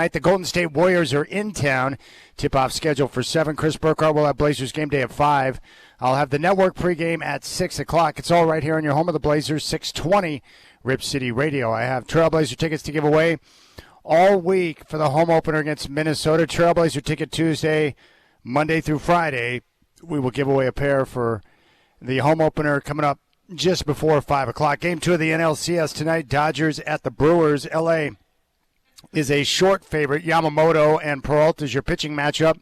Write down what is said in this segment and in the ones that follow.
The Golden State Warriors are in town. Tip-off scheduled for 7. Chris Burkhardt will have Blazers game day at 5. I'll have the network pregame at 6 o'clock. It's all right here on your home of the Blazers, 620 Rip City Radio. I have Trailblazer tickets to give away all week for the home opener against Minnesota. Trailblazer ticket Tuesday, Monday through Friday. We will give away a pair for the home opener coming up just before 5 o'clock. Game 2 of the NLCS tonight, Dodgers at the Brewers. L.A. is a short favorite. Yamamoto and Peralta is your pitching matchup.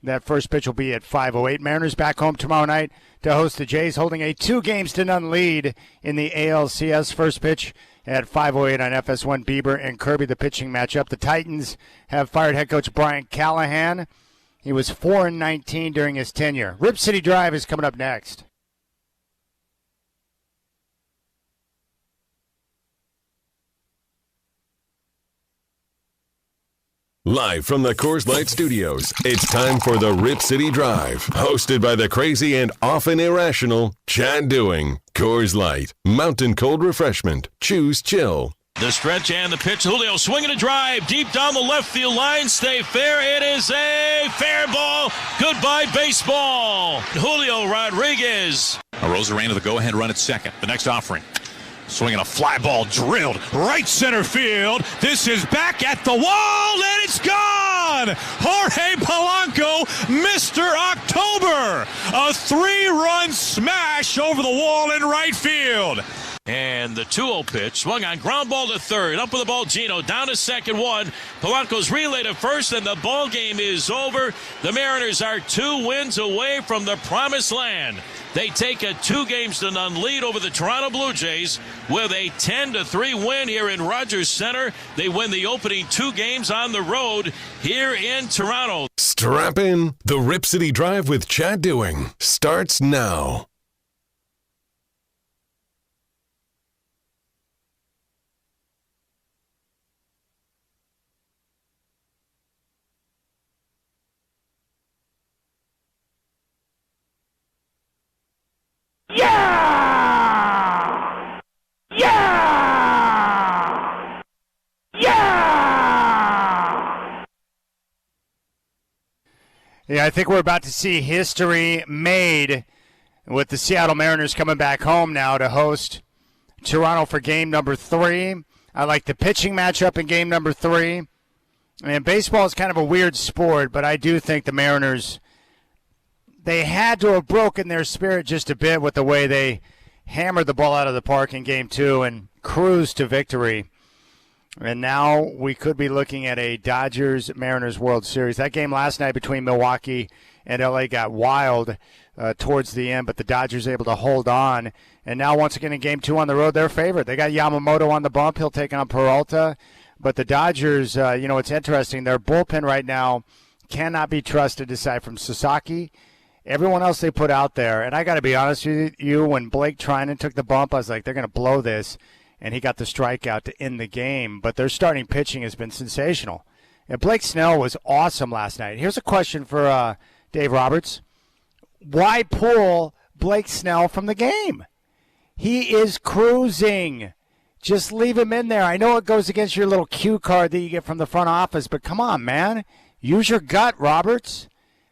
That first pitch will be at 5:08. Mariners back home tomorrow night to host the Jays, holding a 2-0 lead in the ALCS. First pitch at 5:08 on FS1. Bieber and Kirby, the pitching matchup. The Titans have fired head coach Brian Callahan. He was 4-19 during his tenure. Rip City Drive is coming up next. Live from the Coors Light Studios, it's time for the Rip City Drive, hosted by the crazy and often irrational Chad Doing. Coors Light, mountain cold refreshment. Choose chill. The stretch and the pitch. Julio swinging a drive deep down the left field line. Stay fair. It is a fair ball. Goodbye, baseball. Julio Rodriguez. Arozarena the go-ahead run at second. The next offering. Swinging a fly ball drilled right center field. This is back at the wall, and it's gone! Jorge Polanco, Mr. October! A 3-run smash over the wall in right field. And the 2-0 pitch, swung on, ground ball to third. Up with the ball, Gino, down to second one. Polanco's relayed to first, and the ball game is over. The Mariners are 2 wins away from the promised land. They take a 2-0 lead over the Toronto Blue Jays with a 10-3 win here in Rogers Center. They win the opening 2 games on the road here in Toronto. Strap in. The Rip City Drive with Chad Doing starts now. Yeah! Yeah! Yeah! Yeah, I think we're about to see history made with the Seattle Mariners coming back home now to host Toronto for game number 3. I like the pitching matchup in game number 3. And baseball is kind of a weird sport, but I do think the Mariners, they had to have broken their spirit just a bit with the way they hammered the ball out of the park in Game 2 and cruised to victory. And now we could be looking at a Dodgers-Mariners World Series. That game last night between Milwaukee and L.A. got wild towards the end, but the Dodgers able to hold on. And now once again in Game 2 on the road, they're favored. They got Yamamoto on the bump. He'll take on Peralta. But the Dodgers, it's interesting. Their bullpen right now cannot be trusted aside from Sasaki. Everyone else they put out there, and I got to be honest with you, when Blake Trinan took the bump, I was like, they're going to blow this, and he got the strikeout to end the game. But their starting pitching has been sensational. And Blake Snell was awesome last night. Here's a question for Dave Roberts. Why pull Blake Snell from the game? He is cruising. Just leave him in there. I know it goes against your little cue card that you get from the front office, but come on, man. Use your gut, Roberts.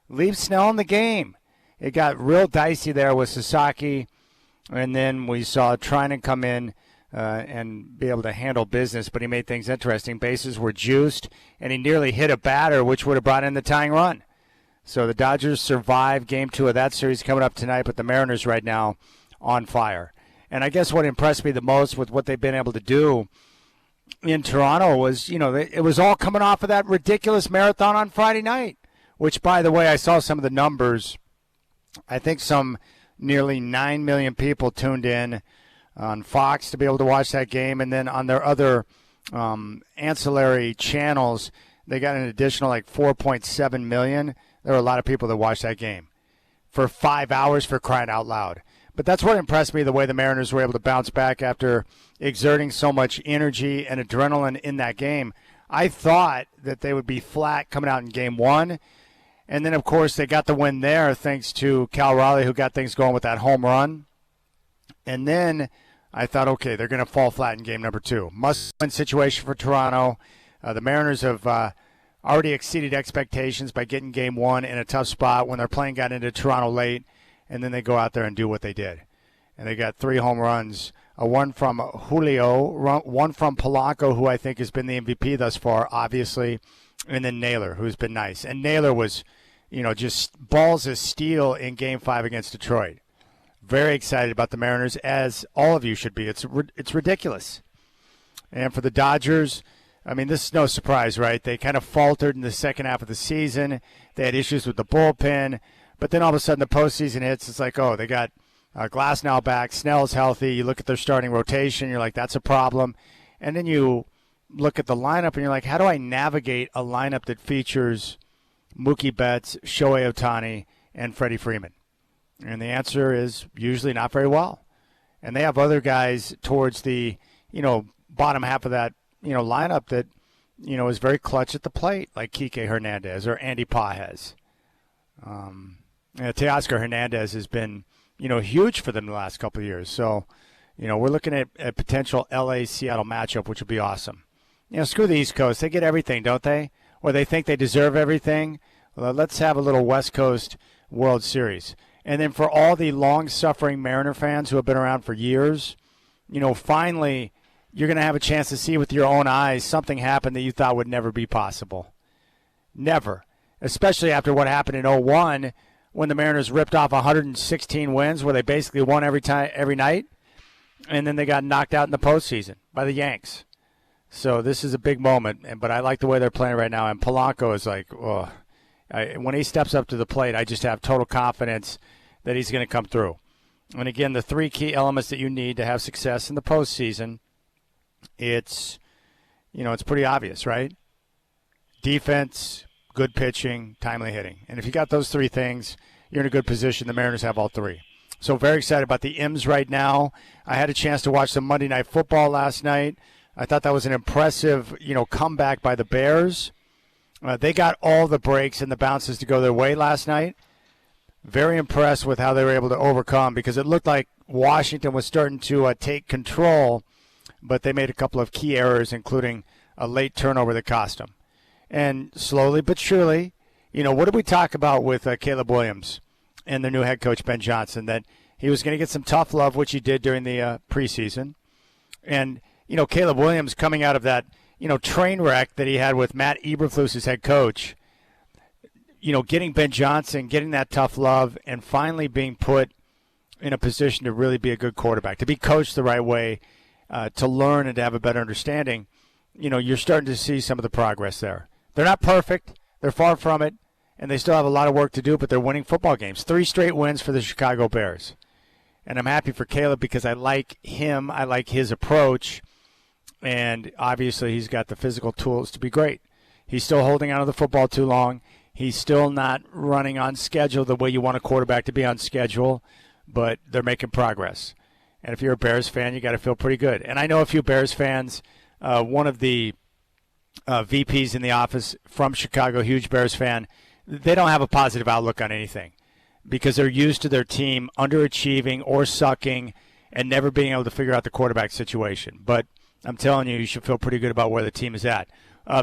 Leave Snell in the game. It got real dicey there with Sasaki, and then we saw Trinan come in and be able to handle business, but he made things interesting. Bases were juiced, and he nearly hit a batter, which would have brought in the tying run. So the Dodgers survive Game 2 of that series coming up tonight, but the Mariners right now on fire. And I guess what impressed me the most with what they've been able to do in Toronto was, it was all coming off of that ridiculous marathon on Friday night, which, by the way, I saw some of the numbers. I think some nearly 9 million people tuned in on Fox to be able to watch that game. And then on their other ancillary channels, they got an additional 4.7 million. There were a lot of people that watched that game for 5 hours, for crying out loud. But that's what impressed me, the way the Mariners were able to bounce back after exerting so much energy and adrenaline in that game. I thought that they would be flat coming out in Game 1. And then, of course, they got the win there thanks to Cal Raleigh, who got things going with that home run. And then I thought, okay, they're going to fall flat in game number 2. Must-win situation for Toronto. The Mariners have already exceeded expectations by getting game one in a tough spot when their plane got into Toronto late, and then they go out there and do what they did. And they got 3 home runs, one from Julio, one from Polanco, who I think has been the MVP thus far, obviously, and then Naylor, who's been nice. And Naylor was, just balls of steel in Game 5 against Detroit. Very excited about the Mariners, as all of you should be. It's ridiculous. And for the Dodgers, I mean, this is no surprise, right? They kind of faltered in the second half of the season. They had issues with the bullpen. But then all of a sudden the postseason hits. It's like, oh, they got Glass now back. Snell's healthy. You look at their starting rotation. You're like, that's a problem. And then you look at the lineup, and you're like, how do I navigate a lineup that features Mookie Betts, Shohei Ohtani, and Freddie Freeman? And the answer is usually not very well. And they have other guys towards the, bottom half of that, lineup that, is very clutch at the plate, like Kike Hernandez or Andy Pages. Teoscar Hernandez has been, huge for them the last couple of years. So, we're looking at a potential LA-Seattle matchup, which would be awesome. Screw the East Coast. They get everything, don't they? Or they think they deserve everything. Well, let's have a little West Coast World Series. And then for all the long-suffering Mariner fans who have been around for years, finally you're going to have a chance to see with your own eyes something happen that you thought would never be possible. Never. Especially after what happened in 2001 when the Mariners ripped off 116 wins where they basically won every night, and then they got knocked out in the postseason by the Yanks. So this is a big moment, but I like the way they're playing right now. And Polanco is like, when he steps up to the plate, I just have total confidence that he's going to come through. And again, the 3 key elements that you need to have success in the postseason, it's pretty obvious, right? Defense, good pitching, timely hitting. And if you got those 3 things, you're in a good position. The Mariners have all 3. So very excited about the M's right now. I had a chance to watch some Monday Night Football last night. I thought that was an impressive, comeback by the Bears. They got all the breaks and the bounces to go their way last night. Very impressed with how they were able to overcome, because it looked like Washington was starting to take control, but they made a couple of key errors, including a late turnover that cost them. And slowly but surely, what did we talk about with Caleb Williams and their new head coach, Ben Johnson, that he was going to get some tough love, which he did during the preseason. And, Caleb Williams coming out of that, train wreck that he had with Matt Eberflus as head coach, getting Ben Johnson, getting that tough love, and finally being put in a position to really be a good quarterback, to be coached the right way, to learn and to have a better understanding, you're starting to see some of the progress there. They're not perfect. They're far from it, and they still have a lot of work to do, but they're winning football games. 3 straight wins for the Chicago Bears. And I'm happy for Caleb because I like him. I like his approach. And obviously he's got the physical tools to be great. He's still holding on to the football too long. He's still not running on schedule the way you want a quarterback to be on schedule, but they're making progress. And if you're a Bears fan, you got to feel pretty good. And I know a few Bears fans. One of the VPs in the office from Chicago, huge Bears fan, they don't have a positive outlook on anything because they're used to their team underachieving or sucking and never being able to figure out the quarterback situation. But I'm telling you, you should feel pretty good about where the team is at.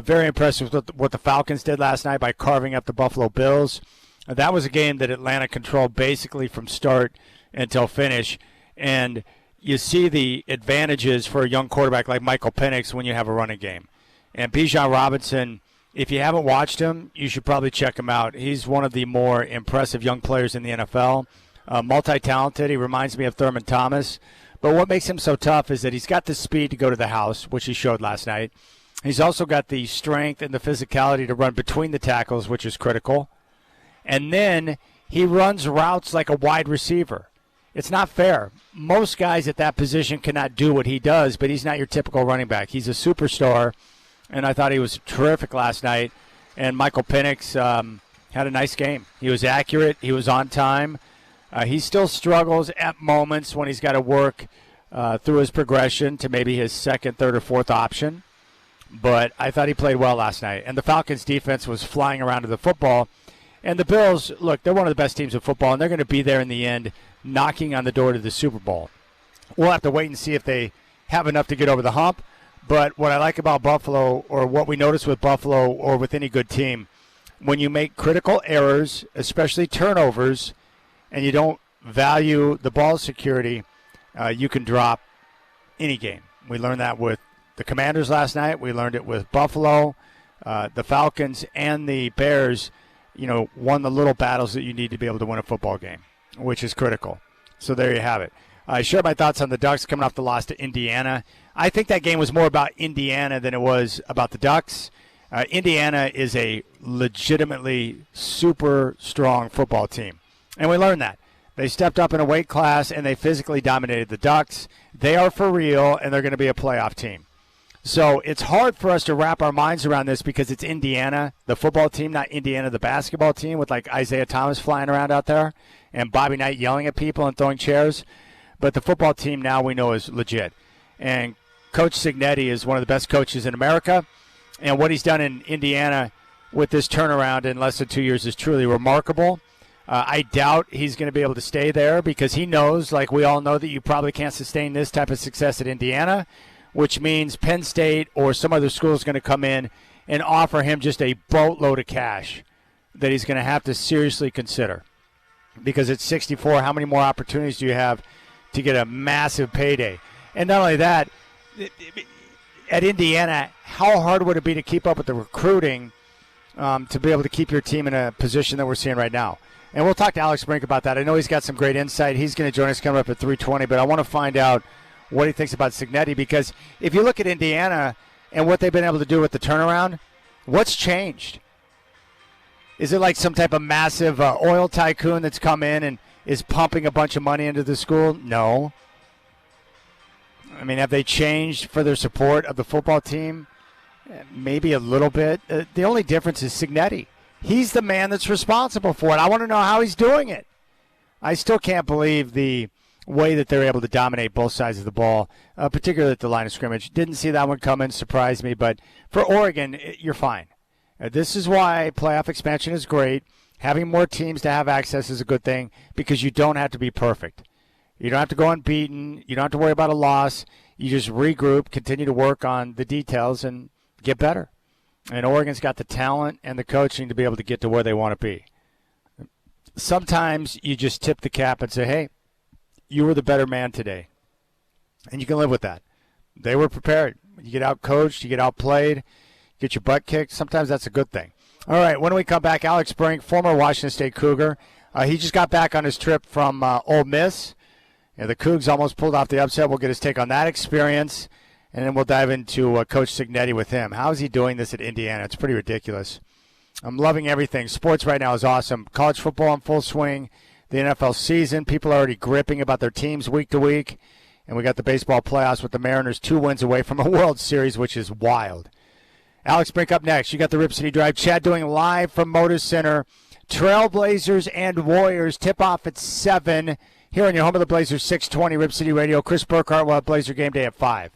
Very impressed with what the Falcons did last night by carving up the Buffalo Bills. That was a game that Atlanta controlled basically from start until finish. And you see the advantages for a young quarterback like Michael Penix when you have a running game. And Bijan Robinson, if you haven't watched him, you should probably check him out. He's one of the more impressive young players in the NFL. Multi-talented. He reminds me of Thurman Thomas. But what makes him so tough is that he's got the speed to go to the house, which he showed last night. He's also got the strength and the physicality to run between the tackles, which is critical. And then he runs routes like a wide receiver. It's not fair. Most guys at that position cannot do what he does, but he's not your typical running back. He's a superstar, and I thought he was terrific last night. And Michael Penix had a nice game. He was accurate. He was on time. He still struggles at moments when he's got to work through his progression to maybe his second, third, or fourth option. But I thought he played well last night. And the Falcons' defense was flying around to the football. And the Bills, look, they're one of the best teams in football, and they're going to be there in the end knocking on the door to the Super Bowl. We'll have to wait and see if they have enough to get over the hump. But what I like about Buffalo, or what we notice with Buffalo or with any good team, when you make critical errors, especially turnovers, and you don't value the ball security, you can drop any game. We learned that with the Commanders last night. We learned it with Buffalo. The Falcons and the Bears, won the little battles that you need to be able to win a football game, which is critical. So there you have it. I shared my thoughts on the Ducks coming off the loss to Indiana. I think that game was more about Indiana than it was about the Ducks. Indiana is a legitimately super strong football team, and we learned that. They stepped up in a weight class, and they physically dominated the Ducks. They are for real, and they're going to be a playoff team. So it's hard for us to wrap our minds around this because it's Indiana, the football team, not Indiana, the basketball team, with like Isaiah Thomas flying around out there and Bobby Knight yelling at people and throwing chairs. But the football team now we know is legit. And Coach Cignetti is one of the best coaches in America. And what he's done in Indiana with this turnaround in less than 2 years is truly remarkable. I doubt he's going to be able to stay there because he knows, like we all know, that you probably can't sustain this type of success at Indiana, which means Penn State or some other school is going to come in and offer him just a boatload of cash that he's going to have to seriously consider. Because at 64, how many more opportunities do you have to get a massive payday? And not only that, at Indiana, how hard would it be to keep up with the recruiting to be able to keep your team in a position that we're seeing right now? And we'll talk to Alex Brink about that. I know he's got some great insight. He's going to join us coming up at 3:20, but I want to find out what he thinks about Cignetti, because if you look at Indiana and what they've been able to do with the turnaround, what's changed? Is it like some type of massive oil tycoon that's come in and is pumping a bunch of money into the school? No. I mean, have they changed for their support of the football team? Maybe a little bit. The only difference is Cignetti. He's the man that's responsible for it. I want to know how he's doing it. I still can't believe the way that they're able to dominate both sides of the ball, particularly at the line of scrimmage. Didn't see that one coming, surprised me. But for Oregon, you're fine. This is why playoff expansion is great. Having more teams to have access is a good thing because you don't have to be perfect. You don't have to go unbeaten. You don't have to worry about a loss. You just regroup, continue to work on the details, and get better. And Oregon's got the talent and the coaching to be able to get to where they want to be. Sometimes you just tip the cap and say, hey, you were the better man today. And you can live with that. They were prepared. You get out-coached, you get outplayed, get your butt kicked. Sometimes that's a good thing. All right, when we come back, Alex Brink, former Washington State Cougar. He just got back on his trip from Ole Miss. The Cougs almost pulled off the upset. We'll get his take on that experience, and then we'll dive into Coach Cignetti with him. How is he doing this at Indiana? It's pretty ridiculous. I'm loving everything. Sports right now is awesome. College football in full swing. The NFL season. People are already gripping about their teams week to week. And we got the baseball playoffs with the Mariners 2 wins away from a World Series, which is wild. Alex Brink up next. You got the Rip City Drive. Chad doing live from Moda Center. Trailblazers and Warriors tip off at 7 here on your home of the Blazers, 620 Rip City Radio. Chris Burkhart will have Blazer Game Day at 5.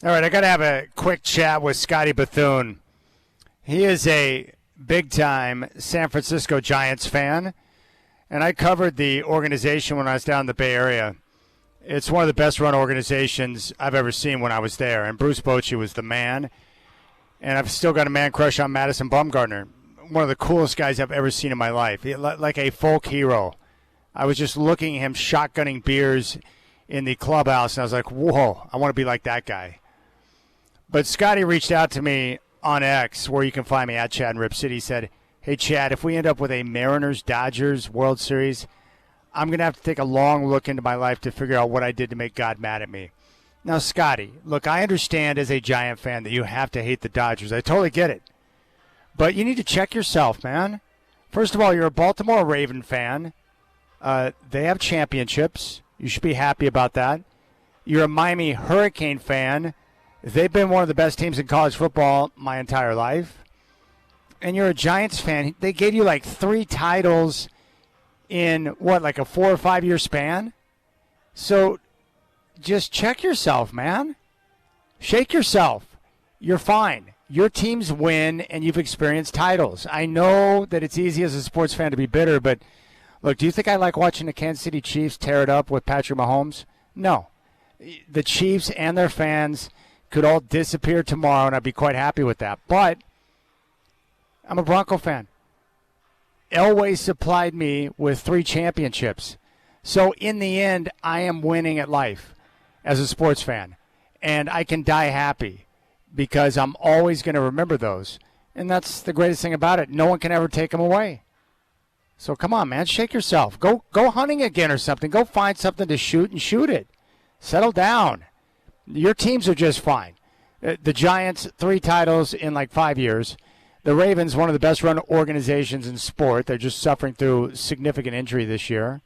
All right, I got to have a quick chat with Scotty Bethune. He is a big-time San Francisco Giants fan, and I covered the organization when I was down in the Bay Area. It's one of the best-run organizations I've ever seen when I was there, and Bruce Bochy was the man. And I've still got a man crush on Madison Bumgarner, one of the coolest guys I've ever seen in my life, like a folk hero. I was just looking at him shotgunning beers in the clubhouse, and I was like, whoa, I want to be like that guy. But Scotty reached out to me on X, where you can find me at Chad and Rip City. He said, hey, Chad, if we end up with a Mariners-Dodgers World Series, I'm going to have to take a long look into my life to figure out what I did to make God mad at me. Now, Scotty, look, I understand as a Giant fan that you have to hate the Dodgers. I totally get it. But you need to check yourself, man. First of all, you're a Baltimore Raven fan. They have championships. You should be happy about that. You're a Miami Hurricane fan. They've been one of the best teams in college football my entire life. And you're a Giants fan. They gave you like 3 titles in, what, like a 4 or 5 year span? So just check yourself, man. Shake yourself. You're fine. Your teams win, and you've experienced titles. I know that it's easy as a sports fan to be bitter, but look, do you think I like watching the Kansas City Chiefs tear it up with Patrick Mahomes? No. The Chiefs and their fans could all disappear tomorrow, and I'd be quite happy with that. But I'm a Bronco fan. Elway supplied me with 3 championships. So in the end, I am winning at life as a sports fan. And I can die happy because I'm always going to remember those. And that's the greatest thing about it. No one can ever take them away. So come on, man, shake yourself. Go hunting again or something. Go find something to shoot and shoot it. Settle down. Your teams are just fine. The Giants, 3 titles in like 5 years. The Ravens, one of the best-run organizations in sport. They're just suffering through significant injury this year.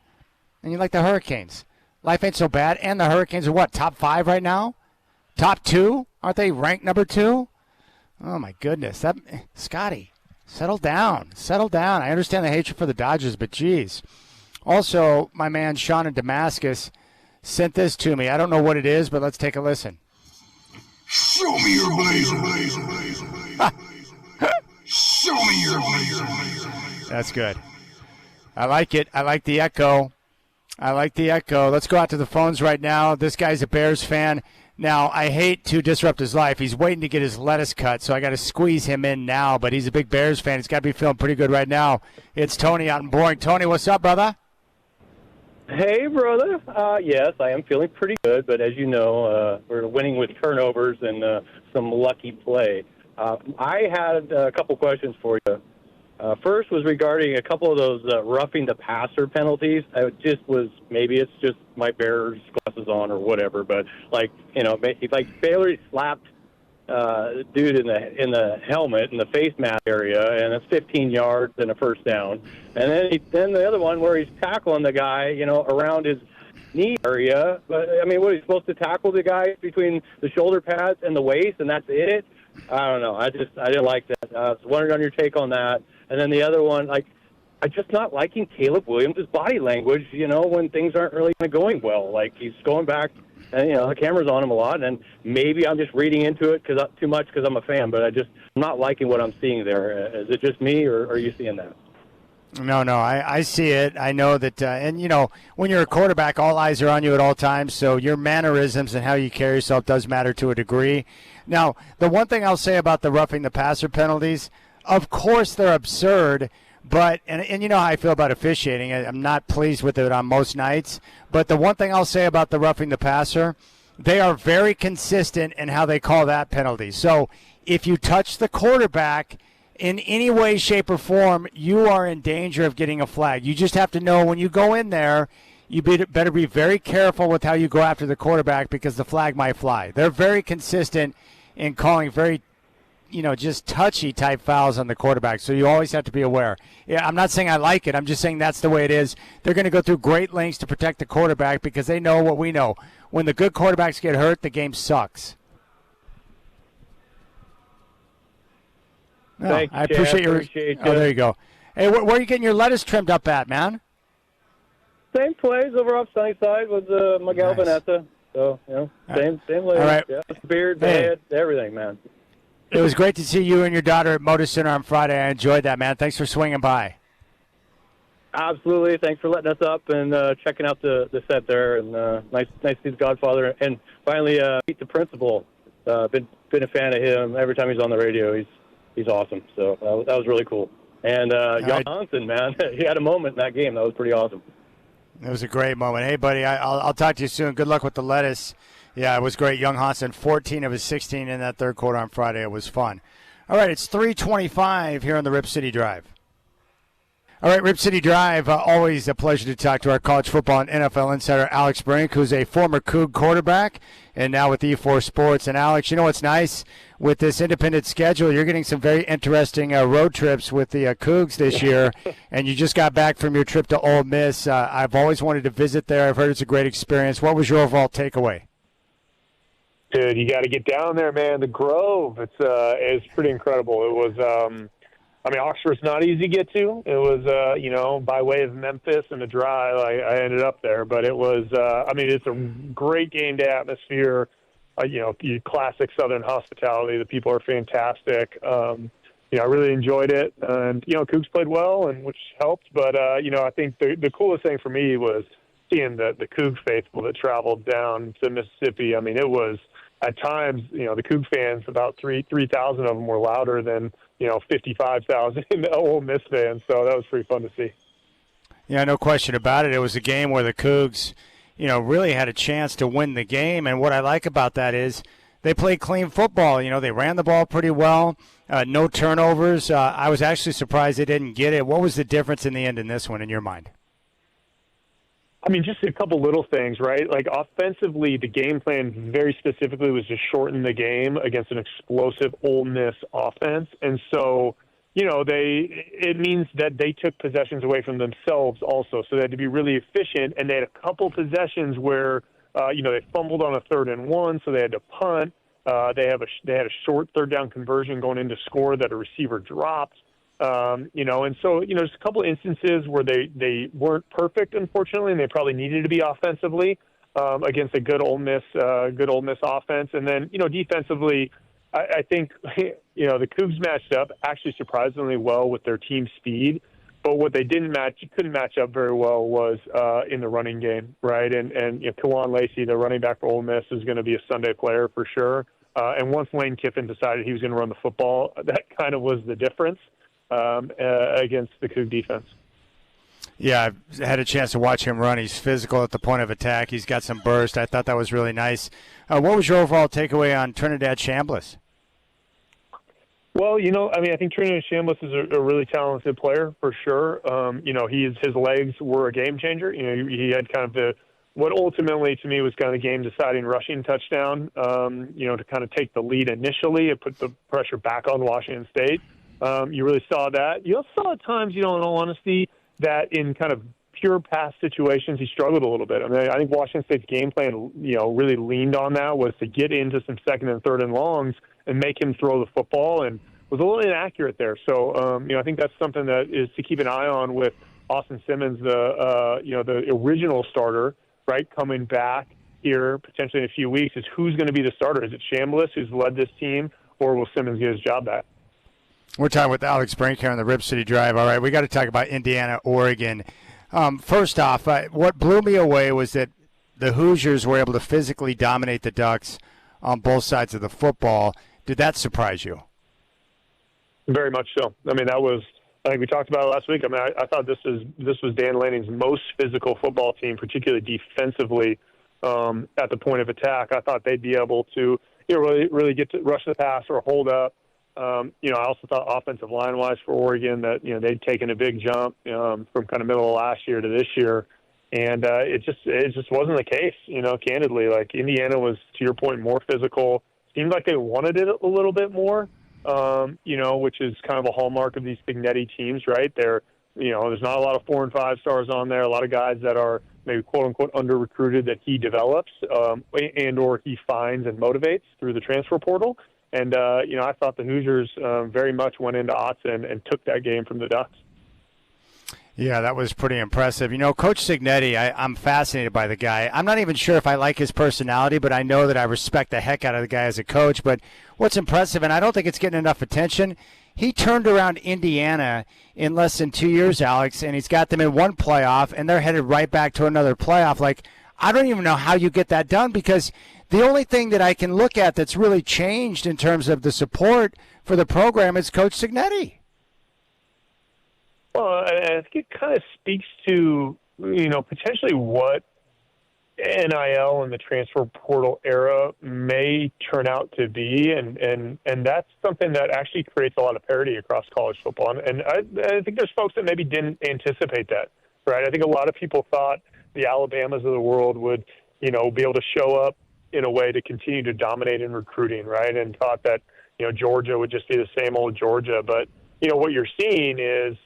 And you like the Hurricanes. Life ain't so bad. And the Hurricanes are what, top 5 right now? Top 2? Aren't they ranked number 2? Oh, my goodness. Scotty, settle down. Settle down. I understand the hatred for the Dodgers, but geez. Also, my man Sean in Damascus sent this to me. I don't know what it is, but let's take a listen. Show me your blazer. Show me your blazer. That's good. I like it. I like the echo. Let's go out to the phones right now. This guy's a Bears fan. Now, I hate to disrupt his life. He's waiting to get his lettuce cut, so I got to squeeze him in now. But he's a big Bears fan. He's got to be feeling pretty good right now. It's Tony out in Boring. Tony, what's up, brother? Hey, brother. Yes, I am feeling pretty good, but as you know, we're winning with turnovers and some lucky play. I had a couple questions for you. First was regarding a couple of those roughing the passer penalties. Maybe it's just my Bears glasses on or whatever, but if Baylor slapped dude in the helmet in the face mask area, and it's 15 yards and a first down. And then the other one where he's tackling the guy, around his knee area. But I mean, what, he's supposed to tackle the guy between the shoulder pads and the waist, and that's it? I don't know. I didn't like that. I was wondering on your take on that. And then the other one, I'm just not liking Caleb Williams' body language, when things aren't really going well. Like, he's going back, and, the camera's on him a lot, and maybe I'm just reading into it too much because I'm a fan, but I'm not liking what I'm seeing there. Is it just me, or are you seeing that? No, I see it. I know that, when you're a quarterback, all eyes are on you at all times, so your mannerisms and how you carry yourself does matter to a degree. Now, the one thing I'll say about the roughing the passer penalties, of course they're absurd, but, and you know how I feel about officiating. I'm not pleased with it on most nights, but the one thing I'll say about the roughing the passer, they are very consistent in how they call that penalty. So if you touch the quarterback in any way, shape, or form, you are in danger of getting a flag. You just have to know when you go in there, you better be very careful with how you go after the quarterback because the flag might fly. They're very consistent in calling very, just touchy type fouls on the quarterback. So you always have to be aware. Yeah, I'm not saying I like it. I'm just saying that's the way it is. They're going to go through great lengths to protect the quarterback because they know what we know. When the good quarterbacks get hurt, the game sucks. No, Thank you, I appreciate your. Appreciate Oh, there you go. Hey, where are you getting your lettuce trimmed up at, man? Same place over off Sunnyside with my gal Nice. Vanessa. So, same lady. All right. Yeah, beard, Hey. head, everything, man. It was great to see you and your daughter at Moda Center on Friday. I enjoyed that, man. Thanks for swinging by. Absolutely. Thanks for letting us up and checking out the set there. And nice to see the Godfather. And finally meet the principal. Been a fan of him every time he's on the radio. He's awesome. So that was really cool. And Jan Hansen, man, he had a moment in that game. That was pretty awesome. It was a great moment. Hey, buddy, I'll talk to you soon. Good luck with the lettuce. Yeah, it was great. Young Hansen, 14 of his 16 in that third quarter on Friday. It was fun. All right, it's 3:25 here on the Rip City Drive. All right, Rip City Drive, always a pleasure to talk to our college football and NFL insider, Alex Brink, who's a former Coug quarterback and now with E4 Sports. And, Alex, you know what's nice? With this independent schedule, you're getting some very interesting road trips with the Cougs this year, and you just got back from your trip to Ole Miss. I've always wanted to visit there. I've heard it's a great experience. What was your overall takeaway? Dude, you got to get down there, man. The Grove, it's pretty incredible. It was, Oxford's not easy to get to. It was, by way of Memphis and a drive, I ended up there. But it was, it's a great game day atmosphere. Classic Southern hospitality. The people are fantastic. I really enjoyed it. And, Cougs played well, and which helped. But, I think the coolest thing for me was seeing the Coug faithful that traveled down to Mississippi. I mean, it was, at times, the Coug fans, about 3,000 of them were louder than, 55,000 Ole Miss fans. So that was pretty fun to see. Yeah, no question about it. It was a game where the Cougs, really had a chance to win the game. And what I like about that is they played clean football. They ran the ball pretty well, no turnovers. I was actually surprised they didn't get it. What was the difference in the end in this one, in your mind? Just a couple little things, right? Like offensively, the game plan very specifically was to shorten the game against an explosive Ole Miss offense. And so, it means that they took possessions away from themselves also. So they had to be really efficient. And they had a couple possessions where, they fumbled on a 3rd and 1, so they had to punt. They had a short third down conversion going into score that a receiver dropped. And so, just a couple instances where they weren't perfect, unfortunately, and they probably needed to be offensively against a good Ole Miss offense. And then, defensively, I think, the Cougs matched up actually surprisingly well with their team speed. But what they couldn't match up very well was in the running game, right? And Kawan Lacey, the running back for Ole Miss, is going to be a Sunday player for sure. And once Lane Kiffin decided he was going to run the football, that kind of was the difference against the Coug defense. Yeah, I've had a chance to watch him run. He's physical at the point of attack. He's got some burst. I thought that was really nice. What was your overall takeaway on Trinidad Chambliss? Well, I think Trinidad Chambliss is a really talented player for sure. His legs were a game changer. He had kind of what ultimately to me was kind of the game-deciding rushing touchdown, to kind of take the lead initially and put the pressure back on Washington State. You really saw that. You also saw at times, in all honesty, that in kind of pure pass situations, he struggled a little bit. I think Washington State's game plan, really leaned on that, was to get into some 2nd and 3rd and longs and make him throw the football, and was a little inaccurate there. So, I think that's something that is to keep an eye on with Austin Simmons, the original starter, right, coming back here potentially in a few weeks, is who's going to be the starter. Is it Chambliss, who's led this team, or will Simmons get his job back? We're talking with Alex Brink here on the Rip City Drive. All right, we got to talk about Indiana, Oregon. First off, what blew me away was that the Hoosiers were able to physically dominate the Ducks on both sides of the football. Did that surprise you? Very much so. I think we talked about it last week. I thought this was Dan Lanning's most physical football team, particularly defensively at the point of attack. I thought they'd be able to really get to rush the pass or hold up. I also thought offensive line-wise for Oregon that, they'd taken a big jump from kind of middle of last year to this year. And it just wasn't the case, candidly. Like Indiana was, to your point, more physical. Seemed like they wanted it a little bit more, which is kind of a hallmark of these Big Netty teams, right? There's not a lot of 4 and 5 stars on there, a lot of guys that are maybe quote-unquote under-recruited that he develops and or he finds and motivates through the transfer portal. And, I thought the Hoosiers very much went into Autzen and took that game from the Ducks. Yeah, that was pretty impressive. You know, Coach Signetti, I'm fascinated by the guy. I'm not even sure if I like his personality, but I know that I respect the heck out of the guy as a coach. But what's impressive, and I don't think it's getting enough attention, he turned around Indiana in less than 2 years, Alex, and he's got them in one playoff, and they're headed right back to another playoff. Like, I don't even know how you get that done, because the only thing that I can look at that's really changed in terms of the support for the program is Coach Signetti. Well, I think it kind of speaks to, potentially what NIL and the transfer portal era may turn out to be, and that's something that actually creates a lot of parity across college football. And I think there's folks that maybe didn't anticipate that, right? I think a lot of people thought the Alabamas of the world would, be able to show up in a way to continue to dominate in recruiting, right? And thought that, Georgia would just be the same old Georgia. But, what you're seeing is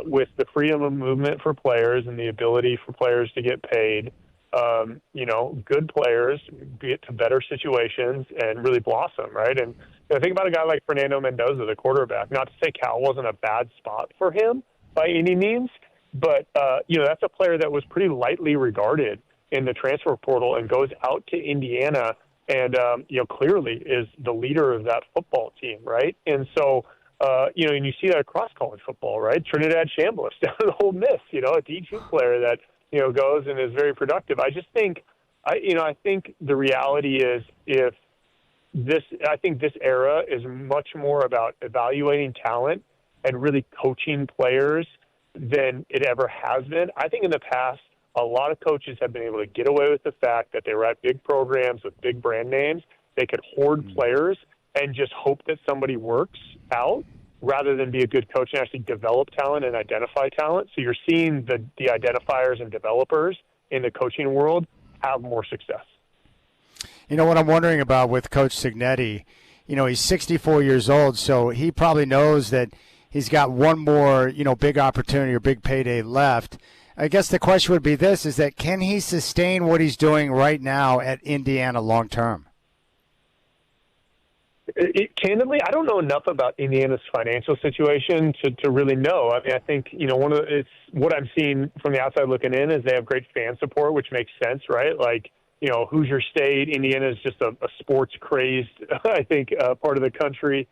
with the freedom of movement for players and the ability for players to get paid, good players get to better situations and really blossom, right? And think about a guy like Fernando Mendoza, the quarterback. Not to say Cal wasn't a bad spot for him by any means, but, that's a player that was pretty lightly regarded in the transfer portal and goes out to Indiana and, clearly is the leader of that football team, right? And so, and you see that across college football, right? Trinidad Chambliss down at Ole Miss, a D2 player that, goes and is very productive. I just think, I think the reality is I think this era is much more about evaluating talent and really coaching players than it ever has been. I think in the past, a lot of coaches have been able to get away with the fact that they were at big programs with big brand names. They could hoard players and just hope that somebody works out rather than be a good coach and actually develop talent and identify talent. So you're seeing the identifiers and developers in the coaching world have more success. You know what I'm wondering about with Coach Signetti, he's 64 years old, so he probably knows that he's got one more, big opportunity or big payday left. I guess the question would be this, is that can he sustain what he's doing right now at Indiana long term? Candidly, I don't know enough about Indiana's financial situation to really know. I mean, I think, it's what I'm seeing from the outside looking in is they have great fan support, which makes sense, right? Like, Hoosier State, Indiana is just a sports crazed, I think, part of the country.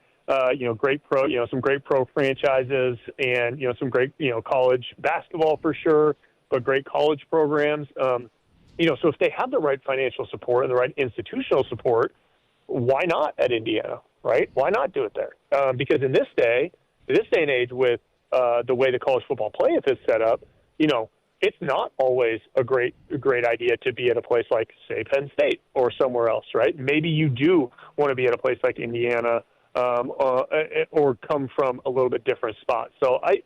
Great pro, some great pro franchises and, some great, college basketball for sure, but great college programs. So if they have the right financial support and the right institutional support, why not at Indiana, right? Why not do it there? Because in this day and age with the way the college football playoff is set up, it's not always a great idea to be at a place like, say, Penn State or somewhere else, right? Maybe you do want to be at a place like Indiana or come from a little bit different spot. So I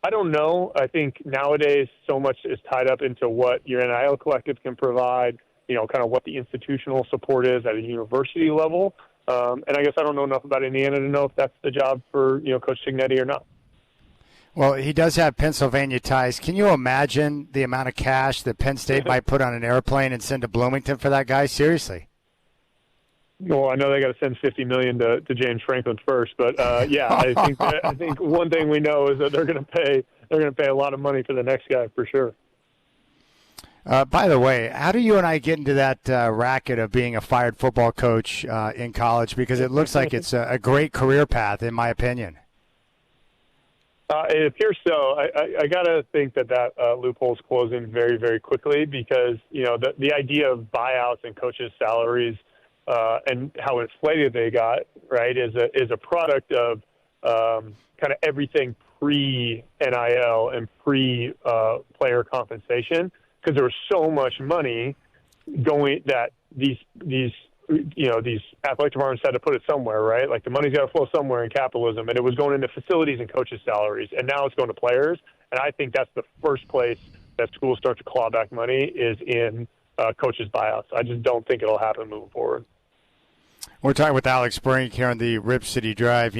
don't know. I think nowadays so much is tied up into what your NIL collective can provide, kind of what the institutional support is at a university level. And I guess I don't know enough about Indiana to know if that's the job for, Coach Signetti or not. Well, he does have Pennsylvania ties. Can you imagine the amount of cash that Penn State might put on an airplane and send to Bloomington for that guy? Seriously. Well, I know they got to send $50 million to James Franklin first, but I think one thing we know is that they're going to pay a lot of money for the next guy for sure. By the way, how do you and I get into that racket of being a fired football coach in college? Because it looks like it's a great career path, in my opinion. It appears so. I got to think that loophole is closing very, very quickly because, the idea of buyouts and coaches' salaries and how inflated they got, right, is a product of kind of everything pre-NIL and pre-player compensation, because there was so much money going that these athletic departments had to put it somewhere, right? Like the money's got to flow somewhere in capitalism, and it was going into facilities and coaches' salaries, and now it's going to players. And I think that's the first place that schools start to claw back money is in coaches' buyouts. I just don't think it'll happen moving forward. We're talking with Alex Brink here on the Rip City Drive.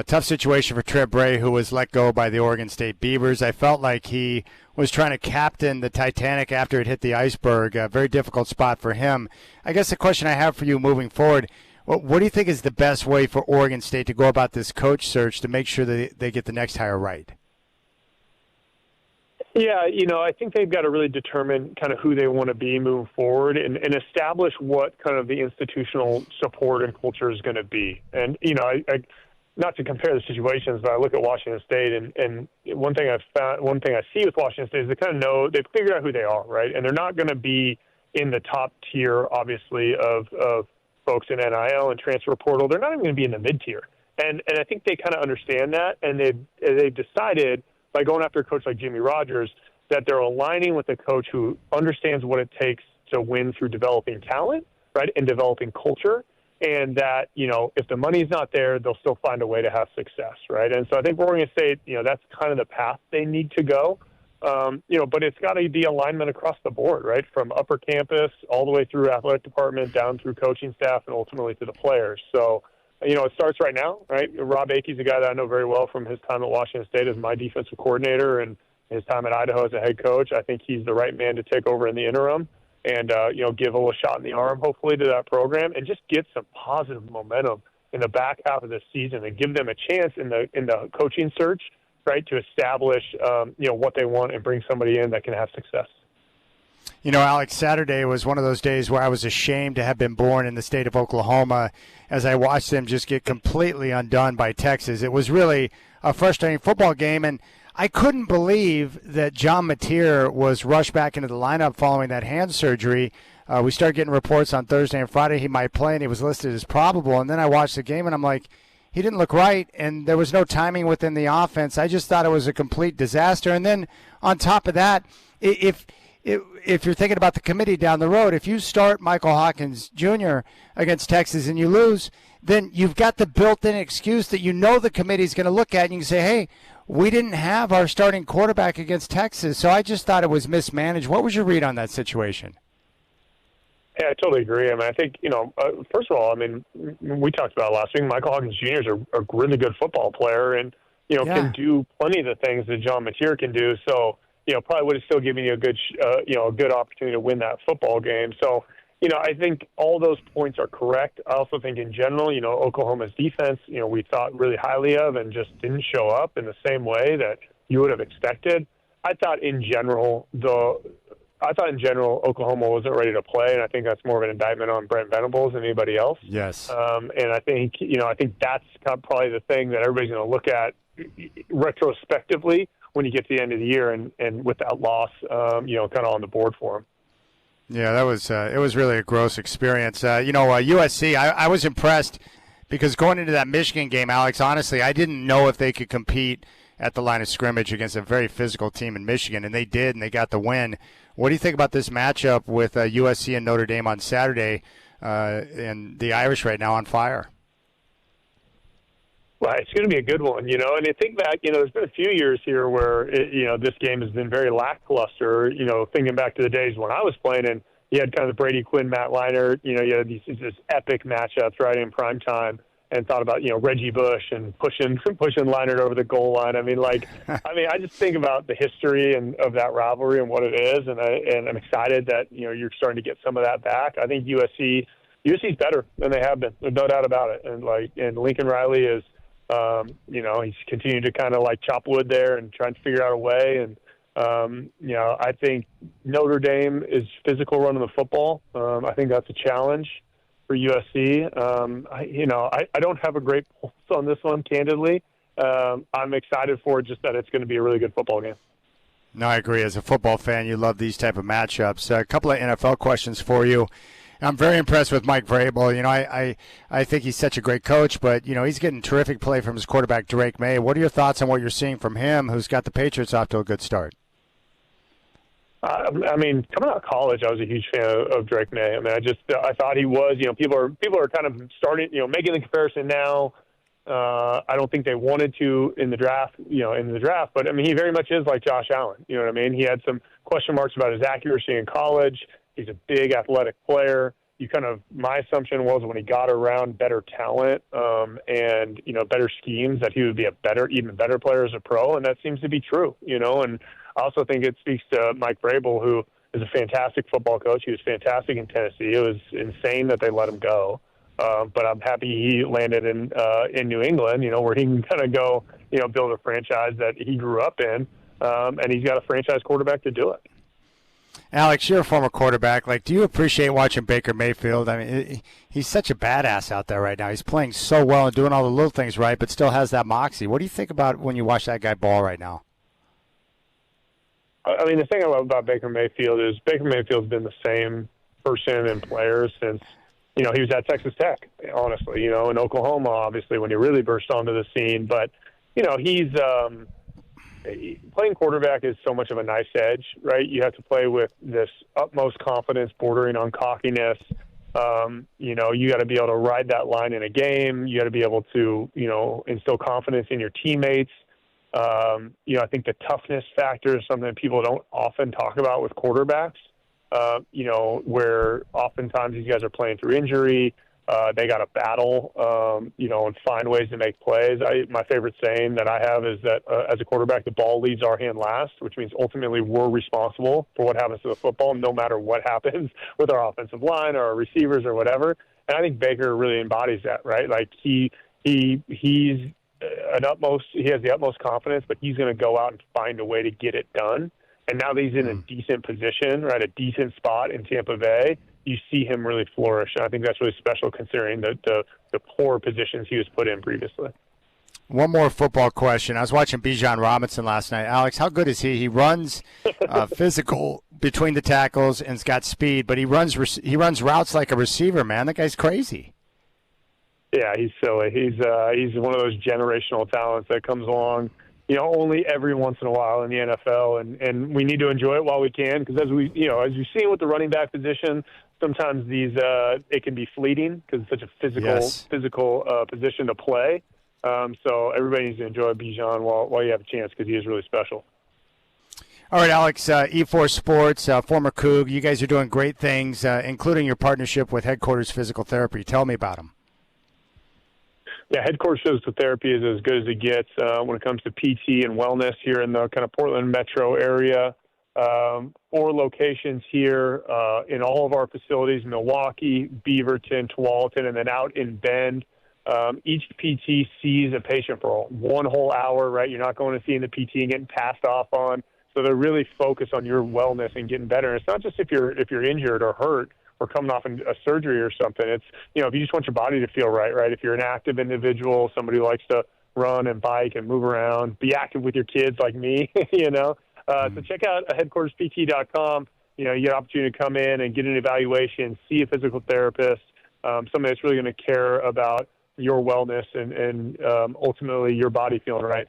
Tough situation for Trent Bray, who was let go by the Oregon State Beavers. I felt like he was trying to captain the Titanic after it hit the iceberg. A very difficult spot for him. I guess the question I have for you moving forward, what do you think is the best way for Oregon State to go about this coach search to make sure that they get the next hire right? Yeah, I think they've got to really determine kind of who they want to be moving forward and establish what kind of the institutional support and culture is going to be. And, I not to compare the situations, but I look at Washington State, and one thing I see with Washington State is they kind of know, they've figured out who they are, right? And they're not going to be in the top tier, obviously, of folks in NIL and transfer portal. They're not even going to be in the mid-tier. And I think they kind of understand that, and they've decided by going after a coach like Jimmy Rogers that they're aligning with a coach who understands what it takes to win through developing talent, right, and developing culture, and that, if the money's not there, they'll still find a way to have success, right? And so I think Oregon State, that's kind of the path they need to go, but it's got to be alignment across the board, right, from upper campus all the way through athletic department, down through coaching staff, and ultimately to the players. So, it starts right now, right? Rob Akey's a guy that I know very well from his time at Washington State as my defensive coordinator and his time at Idaho as a head coach. I think he's the right man to take over in the interim and, give a little shot in the arm, hopefully, to that program and just get some positive momentum in the back half of the season and give them a chance in the coaching search, right, to establish, what they want and bring somebody in that can have success. Alex, Saturday was one of those days where I was ashamed to have been born in the state of Oklahoma as I watched them just get completely undone by Texas. It was really a frustrating football game, and I couldn't believe that John Mateer was rushed back into the lineup following that hand surgery. We started getting reports on Thursday and Friday he might play, and he was listed as probable. And then I watched the game, and I'm like, he didn't look right, and there was no timing within the offense. I just thought it was a complete disaster. And then on top of that, if you're thinking about the committee down the road, if you start Michael Hawkins Jr. against Texas and you lose, then you've got the built-in excuse that the committee's going to look at, and you can say, hey, we didn't have our starting quarterback against Texas. So I just thought it was mismanaged. What was your read on that situation? Yeah, I totally agree. I think, first of all, we talked about it last week. Michael Hawkins Jr. is a really good football player and, can do plenty of the things that John Mateer can do. So, probably would have still given you a good opportunity to win that football game. So, I think all those points are correct. I also think in general, Oklahoma's defense, we thought really highly of and just didn't show up in the same way that you would have expected. I thought in general, Oklahoma wasn't ready to play, and I think that's more of an indictment on Brent Venables than anybody else. Yes. And I think, that's probably the thing that everybody's going to look at retrospectively when you get to the end of the year and with that loss, kind of on the board for him. Yeah, that was it was really a gross experience. USC, I was impressed because going into that Michigan game, Alex, honestly, I didn't know if they could compete at the line of scrimmage against a very physical team in Michigan, and they did, and they got the win. What do you think about this matchup with USC and Notre Dame on Saturday, and the Irish right now on fire? Well, it's going to be a good one, and I think back, there's been a few years here where, this game has been very lackluster, thinking back to the days when I was playing and you had kind of the Brady Quinn, Matt Leinart, you had these epic matchups right in prime time and thought about, Reggie Bush and pushing Leinart over the goal line. I just think about the history and of that rivalry and what it is, and I'm excited that, you're starting to get some of that back. I think USC's better than they have been. There's no doubt about it. And Lincoln Riley is, he's continuing to kind of chop wood there and trying to figure out a way. And, I think Notre Dame is physical running the football. I think that's a challenge for USC. I don't have a great pulse on this one, candidly. I'm excited for it, just that it's going to be a really good football game. No, I agree. As a football fan, you love these type of matchups. A couple of NFL questions for you. I'm very impressed with Mike Vrabel. I think he's such a great coach, but, he's getting terrific play from his quarterback, Drake May. What are your thoughts on what you're seeing from him, who's got the Patriots off to a good start? Coming out of college, I was a huge fan of Drake May. I thought he was, people are kind of starting, making the comparison now. I don't think they wanted to in the draft, but he very much is like Josh Allen. You know what I mean? He had some question marks about his accuracy in college. He's a big athletic player. My assumption was when he got around better talent, and, better schemes that he would be even better player as a pro. And that seems to be true, and I also think it speaks to Mike Vrabel, who is a fantastic football coach. He was fantastic in Tennessee. It was insane that they let him go. But I'm happy he landed in New England, where he can kind of go, build a franchise that he grew up in. and he's got a franchise quarterback to do it. Alex, you're a former quarterback. Like, do you appreciate watching Baker Mayfield? I mean, he's such a badass out there right now. He's playing so well and doing all the little things right, but still has that moxie. What do you think about when you watch that guy ball right now? I mean, the thing I love about Baker Mayfield is Baker Mayfield's been the same person and player since, he was at Texas Tech, honestly, in Oklahoma, obviously, when he really burst onto the scene. But, he's playing quarterback is so much of a nice edge, right? You have to play with this utmost confidence bordering on cockiness. You got to be able to ride that line in a game. You got to be able to, instill confidence in your teammates. I think the toughness factor is something that people don't often talk about with quarterbacks, where oftentimes these guys are playing through injury. They got to battle, and find ways to make plays. My favorite saying that I have is that as a quarterback, the ball leaves our hand last, which means ultimately we're responsible for what happens to the football, no matter what happens with our offensive line or our receivers or whatever. And I think Baker really embodies that, right? Like he's he has the utmost confidence, but he's going to go out and find a way to get it done. And now that he's in a decent position, right, a decent spot in Tampa Bay, you see him really flourish. And I think that's really special considering the poor positions he was put in previously. One more football question. I was watching Bijan Robinson last night. Alex, how good is he? He runs physical between the tackles and's got speed, but he runs routes like a receiver, man. That guy's crazy. Yeah, he's silly. He's one of those generational talents that comes along, only every once in a while in the NFL, and we need to enjoy it while we can, because as we've seen with the running back position, sometimes these it can be fleeting because it's such a physical position to play. So everybody needs to enjoy Bijan while you have a chance, because he is really special. All right, Alex, E4 Sports, former Coug, you guys are doing great things, including your partnership with Headquarters Physical Therapy. Tell me about them. Yeah, Headquarters Physical Therapy is as good as it gets when it comes to PT and wellness here in the kind of Portland metro area. 4 locations here in all of our facilities: Milwaukee, Beaverton, Tualatin, and then out in Bend. Each PT sees a patient for 1 whole hour, right? You're not going to see the PT and getting passed off on. So they're really focused on your wellness and getting better. And it's not just if you're injured or hurt or coming off a surgery or something. It's, if you just want your body to feel right? If you're an active individual, somebody who likes to run and bike and move around, be active with your kids like me, So check out headquarterspt.com. You get an opportunity to come in and get an evaluation, see a physical therapist, somebody that's really going to care about your wellness and ultimately your body feeling right.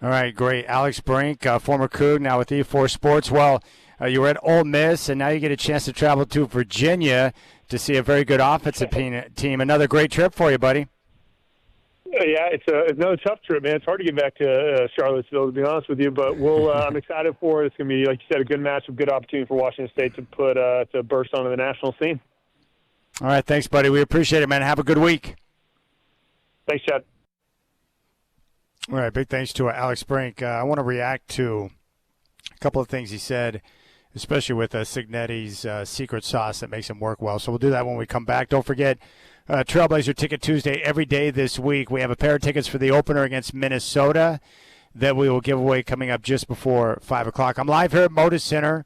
All right, great. Alex Brink, former Coug, now with E4 Sports. Well, you were at Ole Miss, and now you get a chance to travel to Virginia to see a very good offensive team. Another great trip for you, buddy. Yeah, it's another tough trip, man. It's hard to get back to Charlottesville, to be honest with you, but I'm excited for it. It's going to be, like you said, a good match, a good opportunity for Washington State to burst onto the national scene. All right, thanks, buddy. We appreciate it, man. Have a good week. Thanks, Chad. All right, big thanks to Alex Brink. I want to react to a couple of things he said, especially with Signetti's secret sauce that makes him work well. So we'll do that when we come back. Don't forget, Trailblazer Ticket Tuesday every day this week. We have a pair of tickets for the opener against Minnesota that we will give away coming up just before 5 o'clock. I'm live here at Moda Center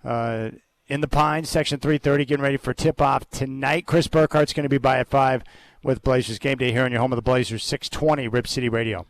in the Pines, Section 330, getting ready for tip-off tonight. Chris Burkhart's going to be by at 5 with Blazers Game Day here on your home of the Blazers, 620 Rip City Radio.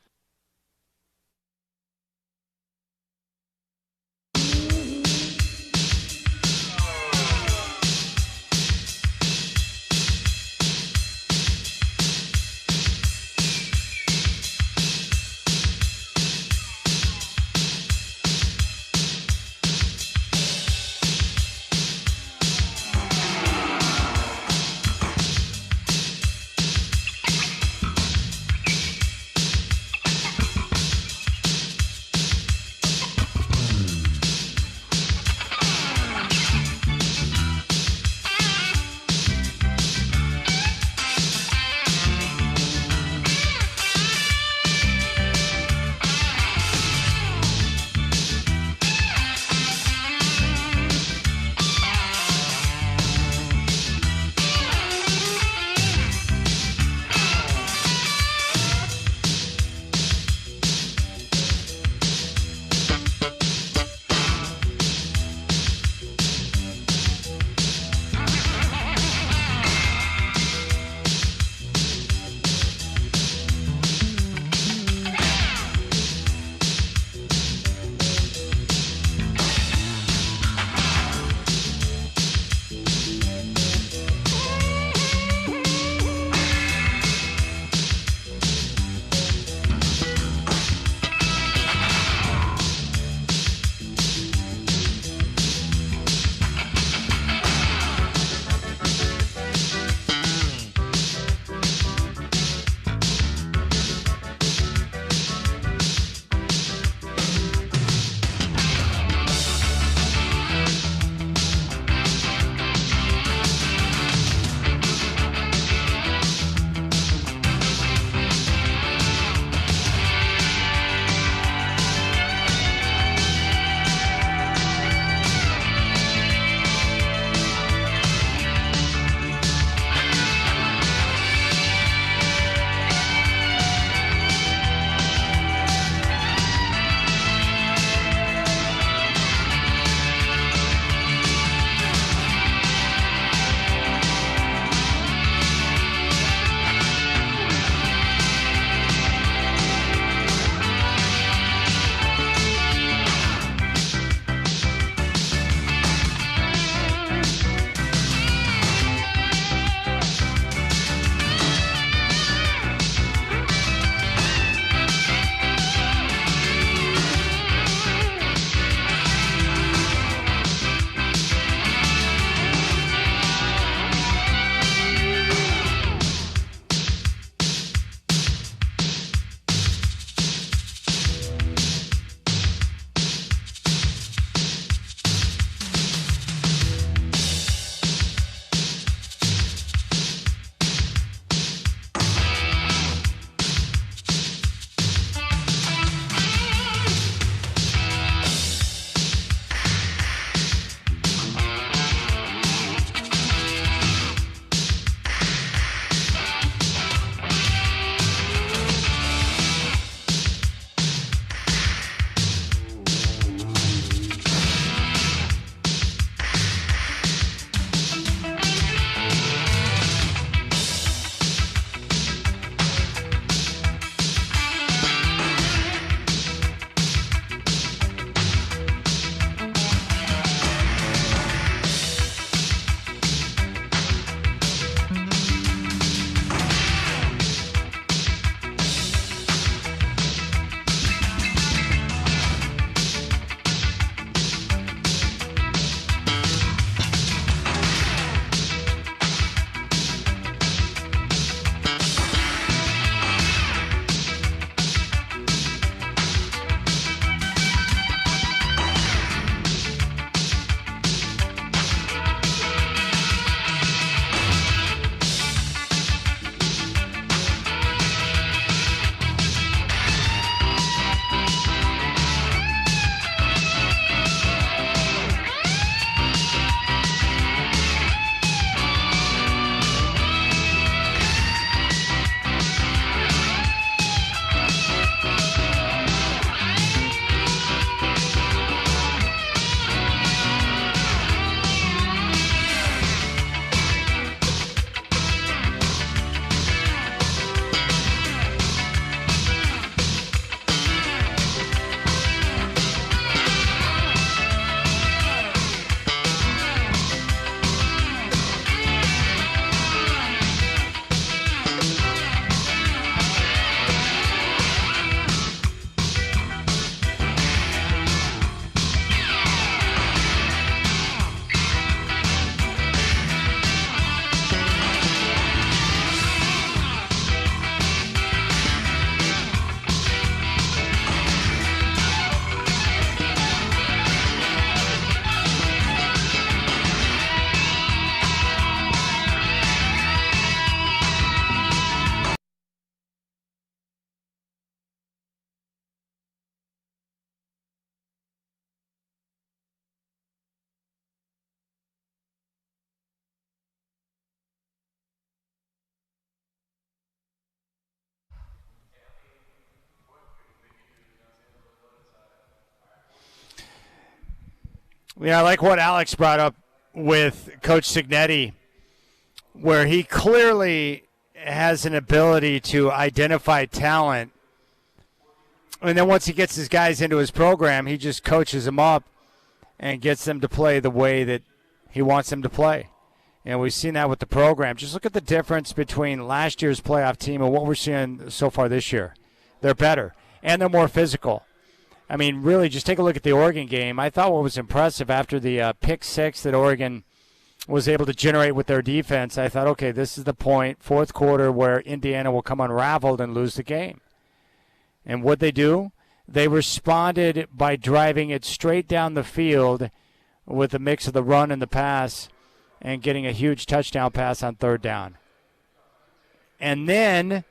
Yeah, I like what Alex brought up with Coach Signetti, where he clearly has an ability to identify talent. And then once he gets his guys into his program, he just coaches them up and gets them to play the way that he wants them to play. And we've seen that with the program. Just look at the difference between last year's playoff team and what we're seeing so far this year. They're better, and they're more physical. I mean, really, just take a look at the Oregon game. I thought what was impressive after the pick six that Oregon was able to generate with their defense, I thought, okay, this is the point, fourth quarter, where Indiana will come unraveled and lose the game. And what'd they do? They responded by driving it straight down the field with a mix of the run and the pass and getting a huge touchdown pass on third down. And then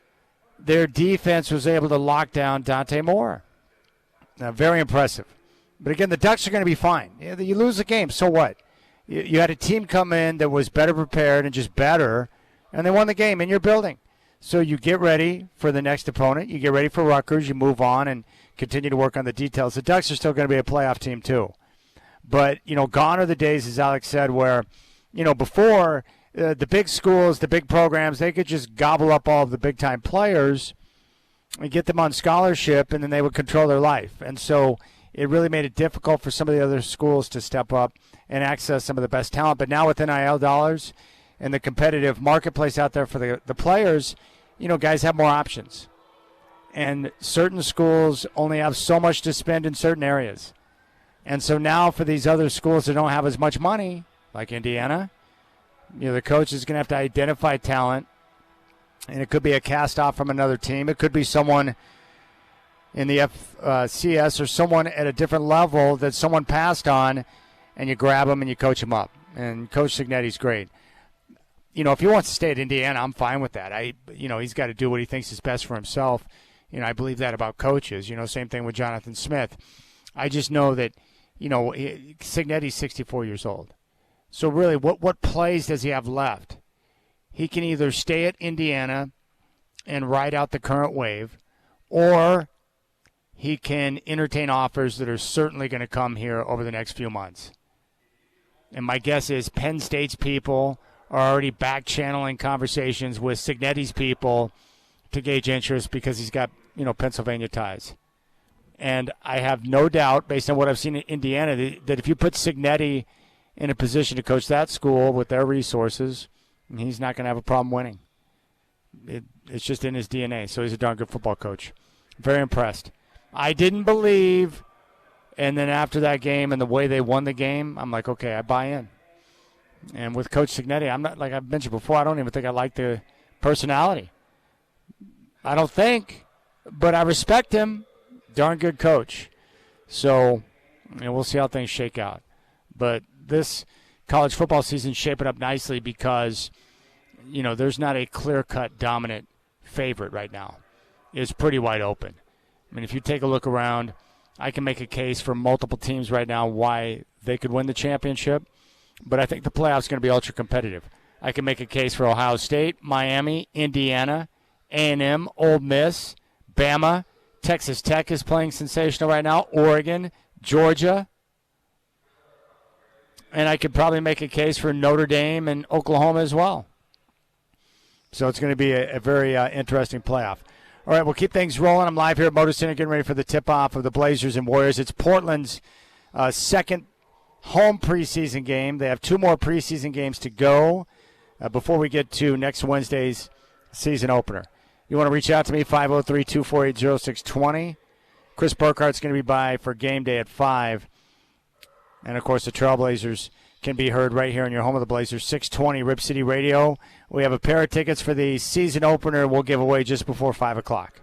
their defense was able to lock down Dante Moore. Now, very impressive. But again, the Ducks are going to be fine. You lose the game, so what? You had a team come in that was better prepared and just better, and they won the game in your building. So you get ready for the next opponent. You get ready for Rutgers. You move on and continue to work on the details. The Ducks are still going to be a playoff team too. But, gone are the days, as Alex said, where, before the big schools, the big programs, they could just gobble up all of the big-time players and get them on scholarship, and then they would control their life. And so it really made it difficult for some of the other schools to step up and access some of the best talent. But now with NIL dollars and the competitive marketplace out there for the players, guys have more options. And certain schools only have so much to spend in certain areas. And so now for these other schools that don't have as much money, like Indiana, the coach is going to have to identify talent. And it could be a cast-off from another team. It could be someone in the FCS or someone at a different level that someone passed on, and you grab them and you coach them up. And Coach Signetti's great. If he wants to stay at Indiana, I'm fine with that. He's got to do what he thinks is best for himself. I believe that about coaches. Same thing with Jonathan Smith. I just know that, Signetti's 64 years old. So really, what plays does he have left? He can either stay at Indiana and ride out the current wave, or he can entertain offers that are certainly going to come here over the next few months. And my guess is Penn State's people are already back-channeling conversations with Signetti's people to gauge interest because he's got, Pennsylvania ties. And I have no doubt, based on what I've seen in Indiana, that if you put Signetti in a position to coach that school with their resources, he's not going to have a problem winning. It's just in his DNA, so he's a darn good football coach. Very impressed. I didn't believe, and then after that game and the way they won the game, I'm like, okay, I buy in. And with Coach Signetti, I'm not, like I've mentioned before, I don't even think I like the personality. I don't think, but I respect him. Darn good coach. So, we'll see how things shake out. But this college football season shaping up nicely because, there's not a clear-cut dominant favorite right now. It's pretty wide open. I mean, if you take a look around, I can make a case for multiple teams right now why they could win the championship, but I think the playoffs are going to be ultra-competitive. I can make a case for Ohio State, Miami, Indiana, A&M, Ole Miss, Bama, Texas Tech is playing sensational right now, Oregon, Georgia, and I could probably make a case for Notre Dame and Oklahoma as well. So it's going to be a very interesting playoff. All right, we'll keep things rolling. I'm live here at Moda Center getting ready for the tip-off of the Blazers and Warriors. It's Portland's second home preseason game. They have two more preseason games to go before we get to next Wednesday's season opener. You want to reach out to me, 503-248-0620. Chris Burkhart's going to be by for game day at 5. And, of course, the Trailblazers can be heard right here in your home of the Blazers, 620 Rip City Radio. We have a pair of tickets for the season opener we'll give away just before 5 o'clock.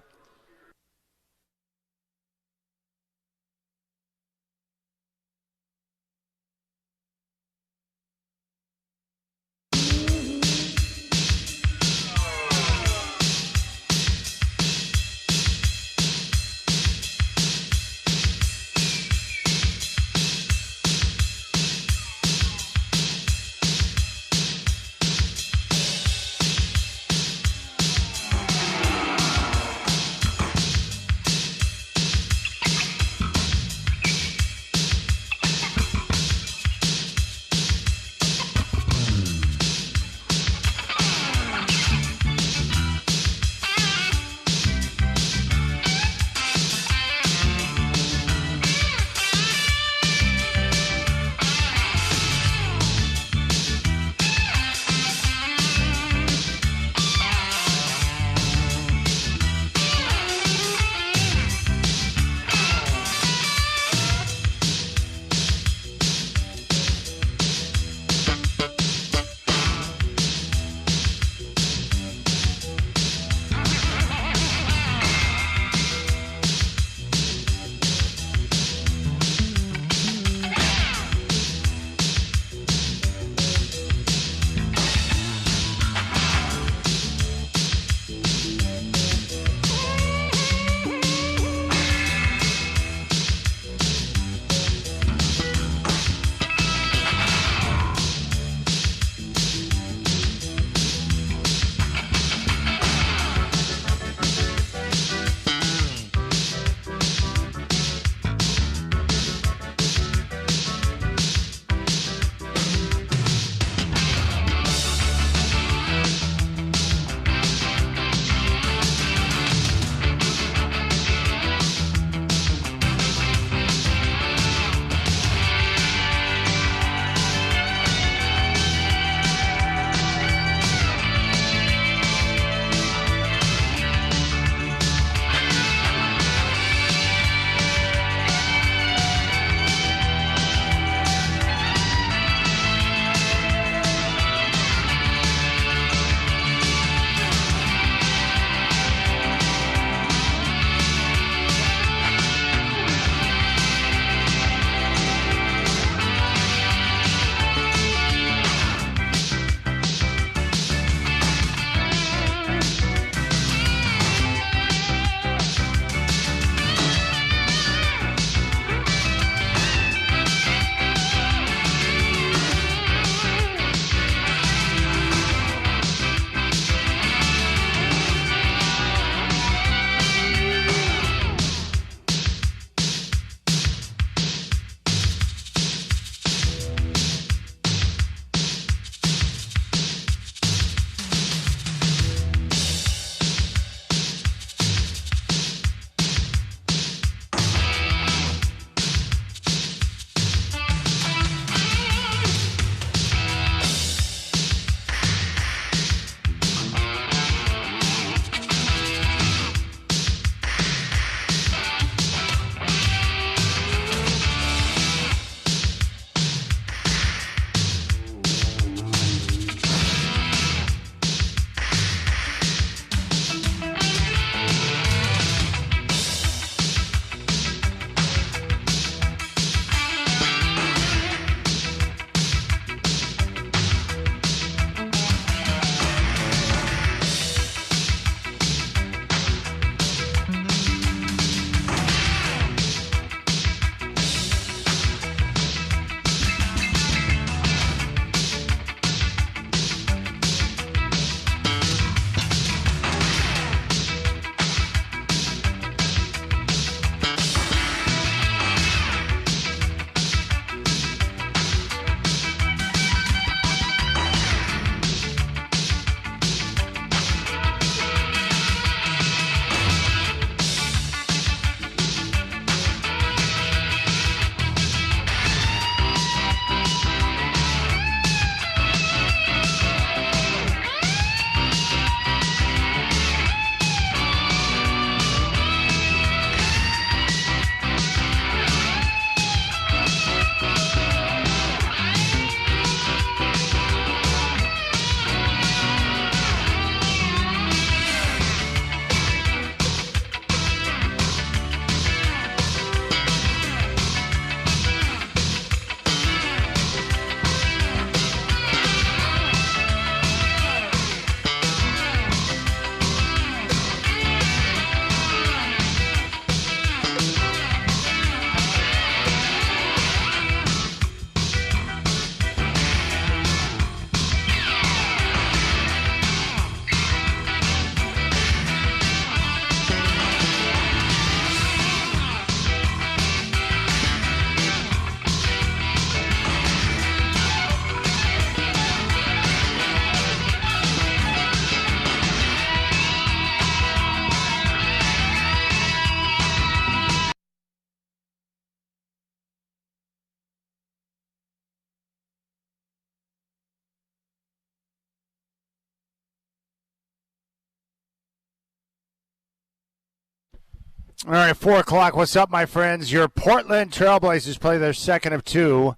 All right, 4 o'clock. What's up, my friends? Your Portland Trailblazers play their second of 2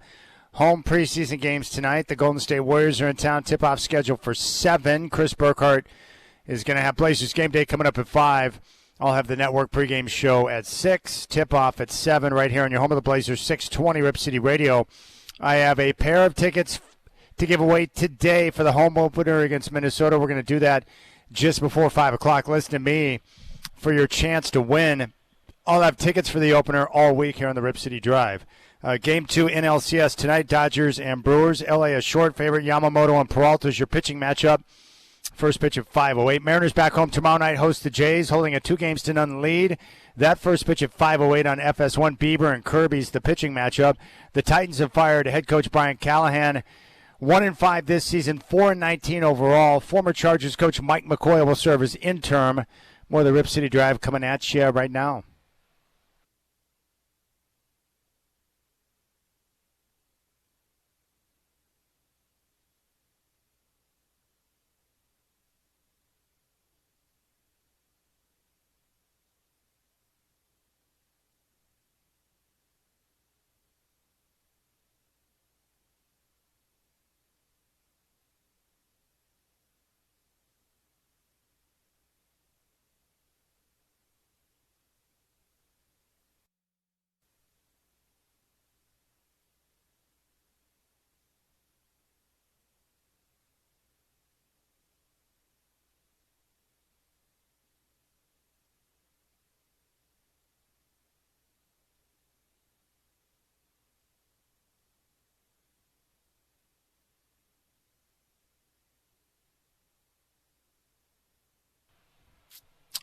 home preseason games tonight. The Golden State Warriors are in town. Tip-off scheduled for 7. Chris Burkhart is going to have Blazers game day coming up at 5. I'll have the network pregame show at 6. Tip-off at 7 right here on your home of the Blazers, 620 Rip City Radio. I have a pair of tickets to give away today for the home opener against Minnesota. We're going to do that just before 5 o'clock. Listen to me for your chance to win. I'll have tickets for the opener all week here on the Rip City Drive. Game 2 NLCS tonight, Dodgers and Brewers. LA a short favorite. Yamamoto and Peralta is your pitching matchup. First pitch at 5:08. Mariners back home tomorrow night host the Jays, holding a 2-0 lead. That first pitch at 5:08 on FS1. Bieber and Kirby's the pitching matchup. The Titans have fired head coach Brian Callahan. 1-5 this season, 4-19 overall. Former Chargers coach Mike McCoy will serve as interim. More of the Rip City Drive coming at you right now.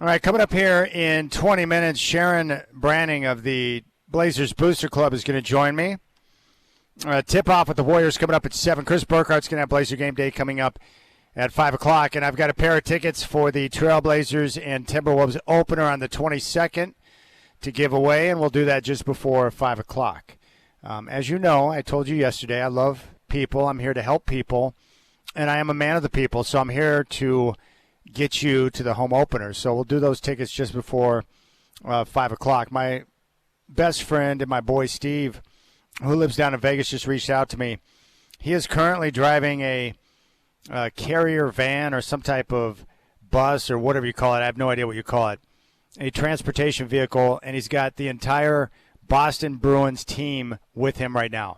All right, coming up here in 20 minutes, Sharon Branning of the Blazers Booster Club is going to join me. Tip-off with the Warriors coming up at 7. Chris Burkhart's going to have Blazer Game Day coming up at 5 o'clock. And I've got a pair of tickets for the Trailblazers and Timberwolves opener on the 22nd to give away, and we'll do that just before 5 o'clock. As you know, I told you yesterday, I love people. I'm here to help people, and I am a man of the people, so I'm here to get you to the home opener. So we'll do those tickets just before 5 o'clock. My best friend and my boy Steve, who lives down in Vegas, just reached out to me. He is currently driving a carrier van or some type of bus or whatever you call it. I have no idea what you call it. A transportation vehicle, and he's got the entire Boston Bruins team with him right now.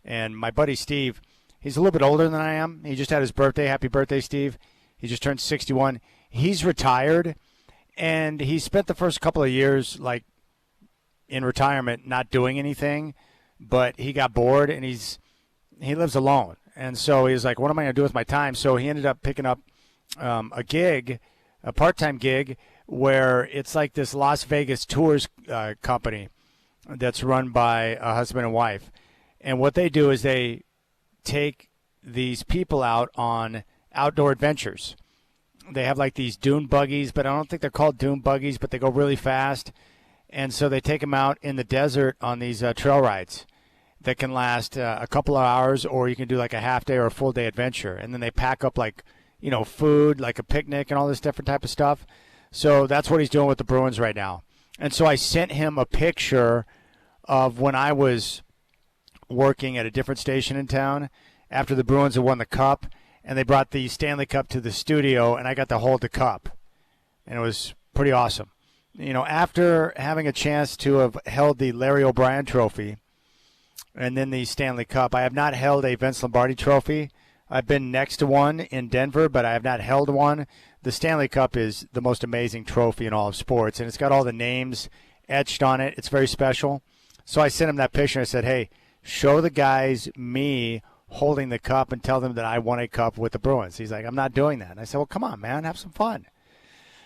And my buddy Steve, he's a little bit older than I am. He just had his birthday. Happy birthday, Steve. He just turned 61. He's retired, and he spent the first couple of years, like, in retirement not doing anything, but he got bored, and he lives alone. And so he's like, what am I going to do with my time? So he ended up picking up a gig, a part-time gig, where it's like this Las Vegas tours company that's run by a husband and wife. And what they do is they take these people out on outdoor adventures. They have like these dune buggies, but I don't think they're called dune buggies, but they go really fast. And so they take them out in the desert on these trail rides that can last a couple of hours, or you can do like a half day or a full day adventure. And then they pack up like, food, like a picnic and all this different type of stuff. So that's what he's doing with the Bruins right now. And so I sent him a picture of when I was working at a different station in town after the Bruins had won the Cup. And they brought the Stanley Cup to the studio, and I got to hold the cup. And it was pretty awesome. After having a chance to have held the Larry O'Brien Trophy and then the Stanley Cup, I have not held a Vince Lombardi Trophy. I've been next to one in Denver, but I have not held one. The Stanley Cup is the most amazing trophy in all of sports, and it's got all the names etched on it. It's very special. So I sent him that picture, and I said, hey, show the guys me holding the cup and tell them that I won a cup with the Bruins. He's like, I'm not doing that. And I said, well, come on, man, have some fun.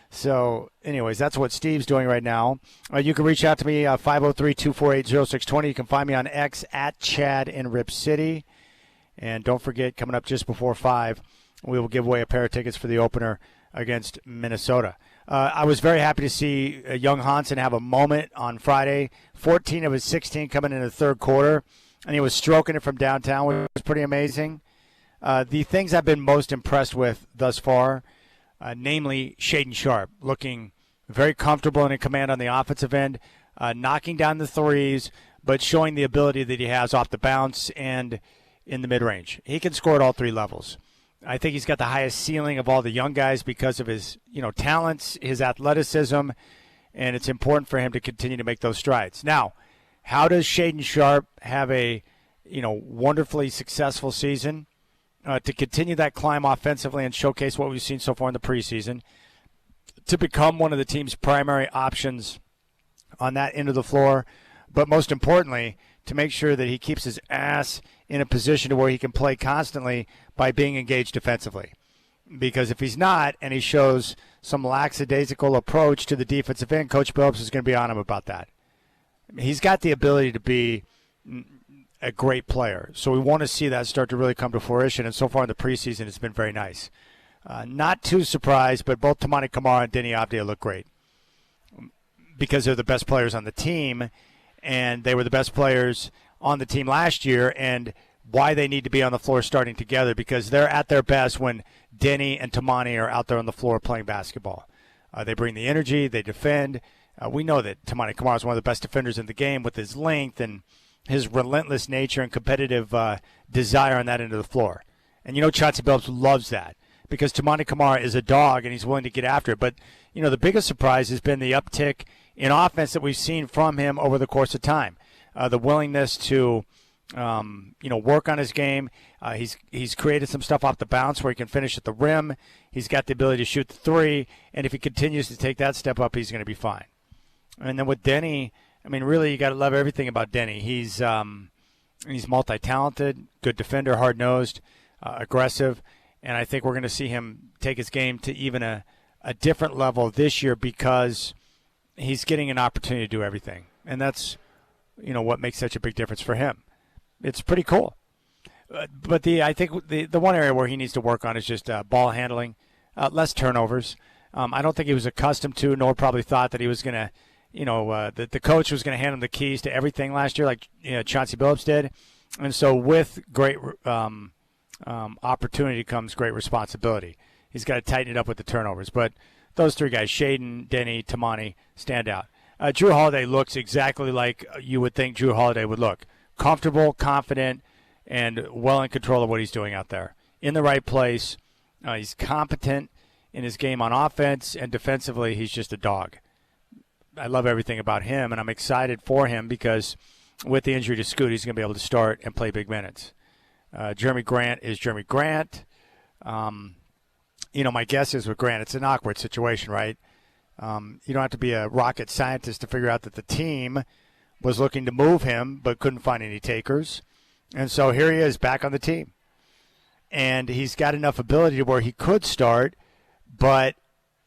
So, anyways, that's what Steve's doing right now. You can reach out to me, 503-248-0620. You can find me on X at Chad in Rip City. And don't forget, coming up just before 5, we will give away a pair of tickets for the opener against Minnesota. I was very happy to see young Hansen have a moment on Friday. 14 of his 16 coming in the third quarter. And he was stroking it from downtown, which was pretty amazing. The things I've been most impressed with thus far, namely Shaden Sharp, looking very comfortable and in command on the offensive end, knocking down the threes, but showing the ability that he has off the bounce and in the mid-range. He can score at all three levels. I think he's got the highest ceiling of all the young guys because of his, talents, his athleticism, and it's important for him to continue to make those strides. Now, how does Shaedon Sharpe have a, wonderfully successful season to continue that climb offensively and showcase what we've seen so far in the preseason, to become one of the team's primary options on that end of the floor, but most importantly, to make sure that he keeps his ass in a position to where he can play constantly by being engaged defensively. Because if he's not, and he shows some lackadaisical approach to the defensive end, Coach Billups is going to be on him about that. He's got the ability to be a great player. So we want to see that start to really come to fruition, and so far in the preseason it's been very nice. Not too surprised, but both Toumani Camara and Denny Avdia look great because they're the best players on the team, and they were the best players on the team last year, and why they need to be on the floor starting together, because they're at their best when Denny and Toumani are out there on the floor playing basketball. They bring the energy, they defend. We know that Toumani Camara is one of the best defenders in the game with his length and his relentless nature and competitive desire on that end of the floor. And Chauncey Billups loves that because Toumani Camara is a dog and he's willing to get after it. But, the biggest surprise has been the uptick in offense that we've seen from him over the course of time. The willingness to, work on his game. He's created some stuff off the bounce where he can finish at the rim. He's got the ability to shoot the three. And if he continues to take that step up, he's going to be fine. And then with Denny, really, you got to love everything about Denny. He's multi-talented, good defender, hard-nosed, aggressive, and I think we're going to see him take his game to even a different level this year because he's getting an opportunity to do everything, and that's what makes such a big difference for him. It's pretty cool. But I think the one area where he needs to work on is just ball handling, less turnovers. I don't think he was accustomed to, nor probably thought that he was going to. That the coach was going to hand him the keys to everything last year like Chauncey Billups did. And so with great opportunity comes great responsibility. He's got to tighten it up with the turnovers. But those three guys, Shaedon, Denny, Toumani, stand out. Drew Holiday looks exactly like you would think Drew Holiday would look. Comfortable, confident, and well in control of what he's doing out there. In the right place. He's competent in his game on offense, and defensively he's just a dog. I love everything about him, and I'm excited for him because with the injury to Scoot, he's going to be able to start and play big minutes. Jeremy Grant is Jeremy Grant. My guess is with Grant, it's an awkward situation, right? You don't have to be a rocket scientist to figure out that the team was looking to move him but couldn't find any takers. And so here he is back on the team. And he's got enough ability to where he could start, but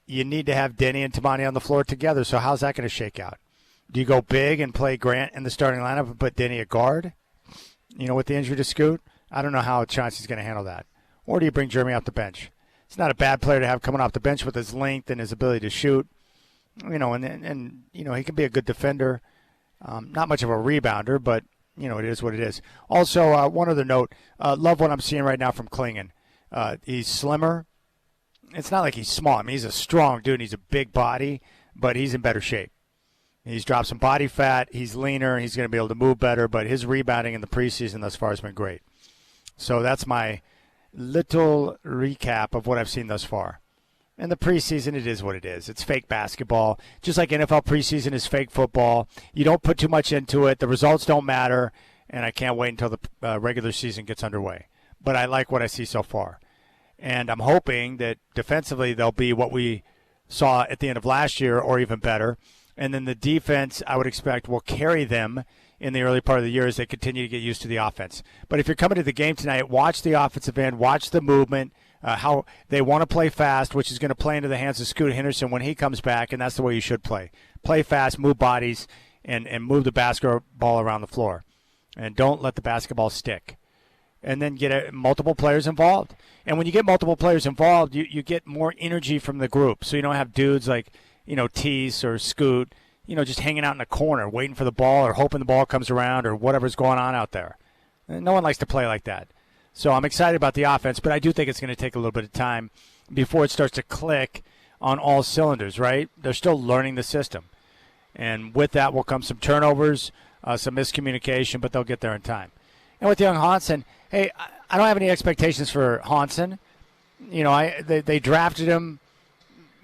you need to have Denny and Toumani on the floor together. So how's that going to shake out? Do you go big and play Grant in the starting lineup and put Denny at guard? With the injury to Scoot? I don't know how Chauncey's going to handle that. Or do you bring Jeremy off the bench? It's not a bad player to have coming off the bench with his length and his ability to shoot. He can be a good defender. Not much of a rebounder, but, it is what it is. Also, one other note, love what I'm seeing right now from Klingon. He's slimmer. It's not like he's small. He's a strong dude. He's a big body, but he's in better shape. He's dropped some body fat. He's leaner. He's going to be able to move better, but his rebounding in the preseason thus far has been great. So that's my little recap of what I've seen thus far. In the preseason, it is what it is. It's fake basketball. Just like NFL preseason is fake football. You don't put too much into it. The results don't matter, and I can't wait until the regular season gets underway. But I like what I see so far. And I'm hoping that defensively they'll be what we saw at the end of last year or even better. And then the defense, I would expect, will carry them in the early part of the year as they continue to get used to the offense. But if you're coming to the game tonight, watch the offensive end, watch the movement, how they want to play fast, which is going to play into the hands of Scoot Henderson when he comes back, and that's the way you should play. Play fast, move bodies, and move the basketball around the floor. And don't let the basketball stick. And then get multiple players involved. And when you get multiple players involved, you get more energy from the group. So you don't have dudes like, Tease or Scoot, just hanging out in a corner, waiting for the ball or hoping the ball comes around or whatever's going on out there. And no one likes to play like that. So I'm excited about the offense, but I do think it's going to take a little bit of time before it starts to click on all cylinders, right? They're still learning the system. And with that will come some turnovers, some miscommunication, but they'll get there in time. And with young Hansen, hey, I don't have any expectations for Hansen. You know, they drafted him,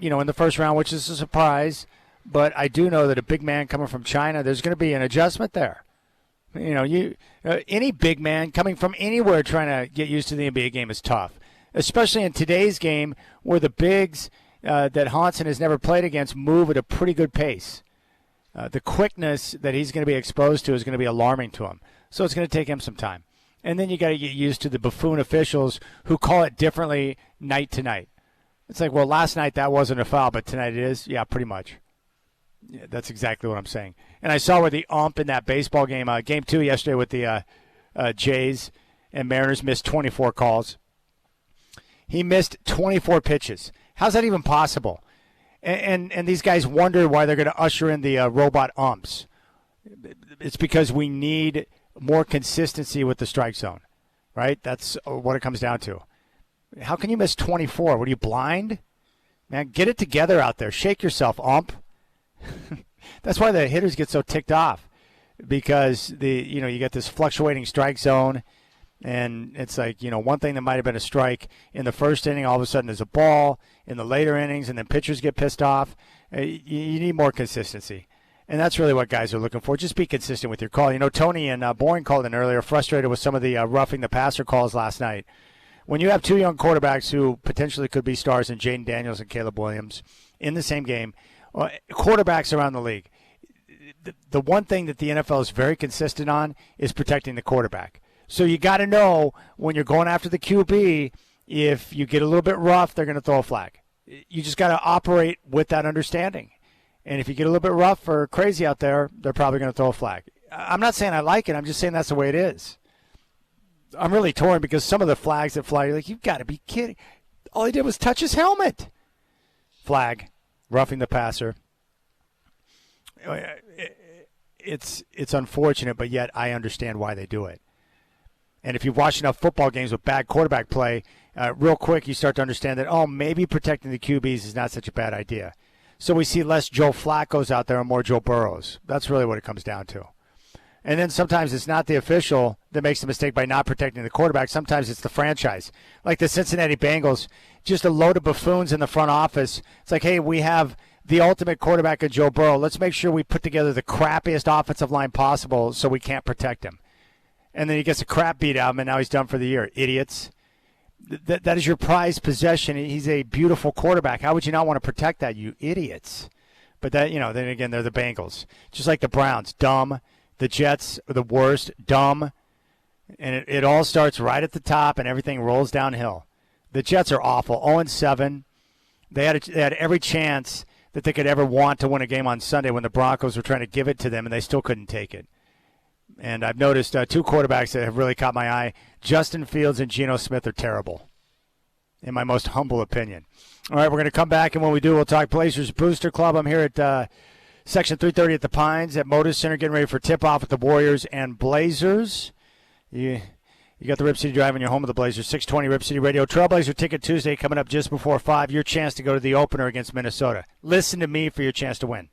you know, in the first round, which is a surprise. But I do know that a big man coming from China, there's going to be an adjustment there. You know, any big man coming from anywhere trying to get used to the NBA game is tough, especially in today's game where the bigs that Hansen has never played against move at a pretty good pace. The quickness that he's going to be exposed to is going to be alarming to him. So it's going to take him some time. And then you got to get used to the buffoon officials who call it differently night to night. It's like, well, last night that wasn't a foul, but tonight it is? Yeah, pretty much. Yeah, that's exactly what I'm saying. And I saw where the ump in that baseball game, game 2 yesterday with the Jays and Mariners, missed 24 calls. He missed 24 pitches. How's that even possible? And these guys wonder why they're going to usher in the robot umps. It's because we need more consistency with the strike zone, right? That's what it comes down to. How can you miss 24? What, are you blind? Man, get it together out there. Shake yourself, ump. That's why the hitters get so ticked off, because you get this fluctuating strike zone, and it's like, one thing that might have been a strike in the first inning, all of a sudden is a ball in the later innings, and then pitchers get pissed off. You need more consistency, and that's really what guys are looking for. Just be consistent with your call. Tony and Boring called in earlier, frustrated with some of the roughing the passer calls last night. When you have two young quarterbacks who potentially could be stars in Jaden Daniels and Caleb Williams in the same game, quarterbacks around the league, the one thing that the NFL is very consistent on is protecting the quarterback. So you got to know when you're going after the QB, if you get a little bit rough, they're going to throw a flag. You just got to operate with that understanding. And if you get a little bit rough or crazy out there, they're probably going to throw a flag. I'm not saying I like it. I'm just saying that's the way it is. I'm really torn because some of the flags that fly, you're like, you've got to be kidding. All he did was touch his helmet. Flag. Roughing the passer. It's unfortunate, but yet I understand why they do it. And if you've watched enough football games with bad quarterback play, real quick you start to understand that, maybe protecting the QBs is not such a bad idea. So we see less Joe Flacco's out there and more Joe Burrows. That's really what it comes down to. And then sometimes it's not the official that makes the mistake by not protecting the quarterback. Sometimes it's the franchise. Like the Cincinnati Bengals, just a load of buffoons in the front office. It's like, hey, we have the ultimate quarterback of Joe Burrow. Let's make sure we put together the crappiest offensive line possible so we can't protect him. And then he gets a crap beat out of him, and now he's done for the year. Idiots. That is your prized possession. He's a beautiful quarterback. How would you not want to protect that, you idiots? But that, then again, they're the Bengals. Just like the Browns, dumb. The Jets are the worst, dumb, and it all starts right at the top, and everything rolls downhill. The Jets are awful, 0-7. They had every chance that they could ever want to win a game on Sunday when the Broncos were trying to give it to them, and they still couldn't take it. And I've noticed two quarterbacks that have really caught my eye. Justin Fields and Geno Smith are terrible, in my most humble opinion. All right, we're going to come back, and when we do, we'll talk Blazers Booster Club. I'm here at Section 330 at the Pines at Moda Center, getting ready for tip-off with the Warriors and Blazers. You got the Rip City Drive in your home of the Blazers, 620 Rip City Radio. Trailblazer Ticket Tuesday coming up just before 5. Your chance to go to the opener against Minnesota. Listen to me for your chance to win.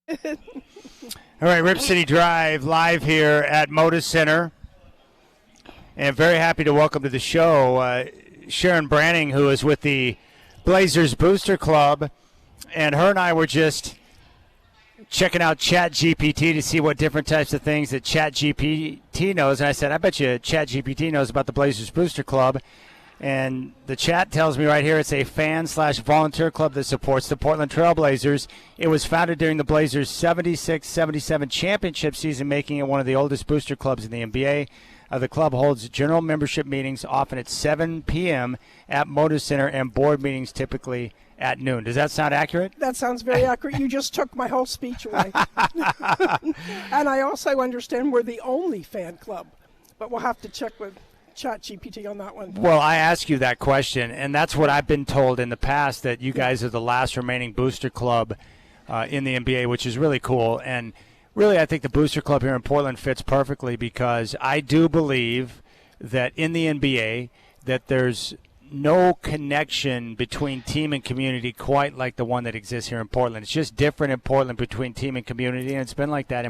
All right, Rip City Drive live here at Moda Center. And very happy to welcome to the show Sharon Branning, who is with the Blazers Booster Club. And her and I were just checking out ChatGPT to see what different types of things that ChatGPT knows. And I said, I bet you ChatGPT knows about the Blazers Booster Club. And the chat tells me right here it's a fan/volunteer club that supports the Portland Trail Blazers. It was founded during the Blazers' 76-77 championship season, making it one of the oldest booster clubs in the NBA. The club holds general membership meetings often at 7 p.m. at Moda Center and board meetings typically at noon. Does that sound accurate? That sounds very accurate. You just took my whole speech away. And I also understand we're the only fan club, but we'll have to check with ChatGPT on that one. Well, I asked you that question, and that's what I've been told in the past, that you guys are the last remaining booster club in the NBA, which is really cool. And really, I think the booster club here in Portland fits perfectly because I do believe that in the NBA that there's no connection between team and community quite like the one that exists here in Portland. It's just different in Portland between team and community, and it's been like that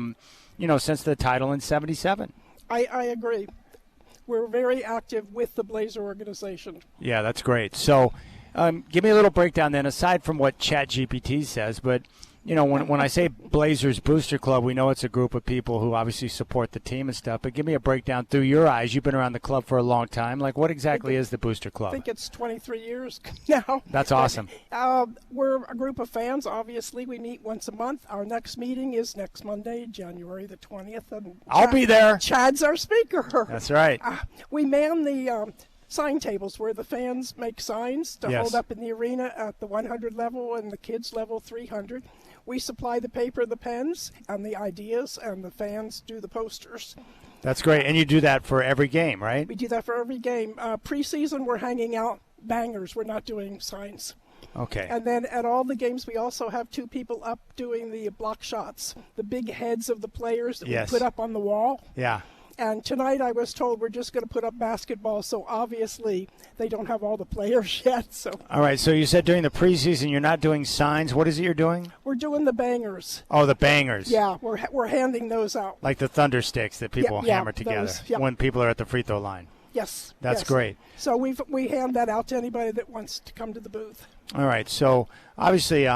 since the title in 77. I agree. We're very active with the Blazer organization. Yeah, that's great. So give me a little breakdown then, aside from what ChatGPT says. But, when I say Blazers Booster Club, we know it's a group of people who obviously support the team and stuff. But give me a breakdown through your eyes. You've been around the club for a long time. Like, what exactly is the Booster Club? I think it's 23 years now. That's awesome. We're a group of fans. Obviously, we meet once a month. Our next meeting is next Monday, January the 20th. And I'll be there. Chad's our speaker. That's right. We man the sign tables where the fans make signs to hold up in the arena at the 100 level and the kids level 300. We supply the paper, the pens, and the ideas, and the fans do the posters. That's great. And you do that for every game, right? We do that for every game. Preseason, we're hanging out bangers. We're not doing signs. Okay. And then at all the games, we also have two people up doing the block shots, the big heads of the players that we put up on the wall. Yeah. And tonight I was told we're just going to put up basketball, so obviously they don't have all the players yet. So. All right, so you said during the preseason you're not doing signs. What is it you're doing? We're doing the bangers. Oh, the bangers. Yeah, we're handing those out. Like the thunder sticks that people hammer together when people are at the free throw line. Yes. That's great. So we hand that out to anybody that wants to come to the booth. All right, so obviously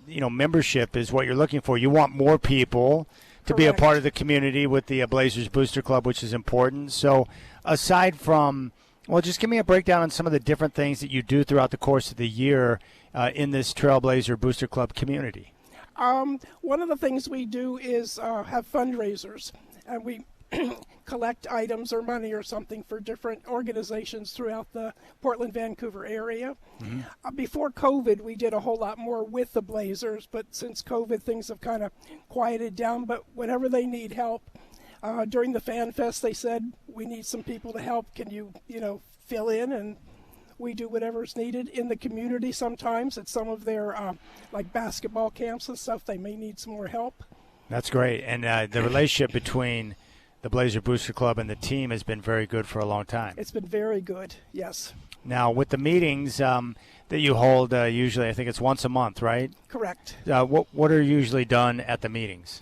membership is what you're looking for. You want more people to be a part of the community with the Blazers Booster Club, which is important. So aside from, just give me a breakdown on some of the different things that you do throughout the course of the year in this Trailblazer Booster Club community. One of the things we do is have fundraisers, and we collect items or money or something for different organizations throughout the Portland, Vancouver area. Mm-hmm. Before COVID, we did a whole lot more with the Blazers, but since COVID, things have kind of quieted down. But whenever they need help, during the Fan Fest, they said, we need some people to help. Can you, fill in? And we do whatever's needed in the community. Sometimes at some of their like basketball camps and stuff, they may need some more help. That's great. And the relationship between the Blazer Booster Club and the team has been very good for a long time. It's been very good, yes. Now, with the meetings that you hold, usually I think it's once a month, right? Correct. What are usually done at the meetings?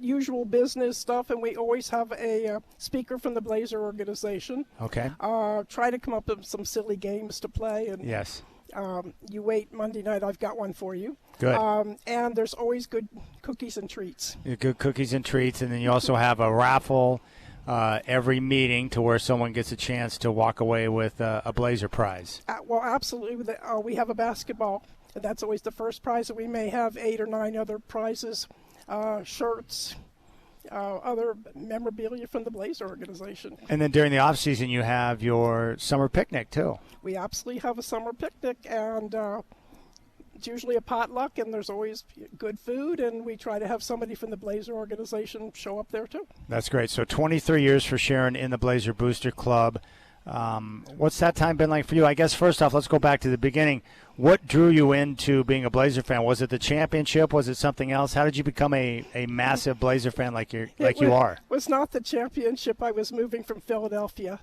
Usual business stuff, and we always have a speaker from the Blazer organization. Okay. Try to come up with some silly games to play. And yes. You wait Monday night, I've got one for you. Good. And there's always good cookies and treats. Good cookies and treats, and then you also have a raffle every meeting to where someone gets a chance to walk away with a Blazer prize. Well, absolutely. We have a basketball, and that's always the first prize, and we may have 8 or 9 other prizes, shirts, other memorabilia from the Blazer organization. And then during the off season, you have your summer picnic too. We absolutely have a summer picnic, and it's usually a potluck, and there's always good food, and we try to have somebody from the Blazer organization show up there too. That's great. So 23 years for Sharon in the Blazer Booster Club. What's that time been like for you? I guess first off, let's go back to the beginning. What drew you into being a Blazer fan? Was it the championship? Was it something else? How did you become a massive Blazer fan like you are? It was not the championship. I was moving from Philadelphia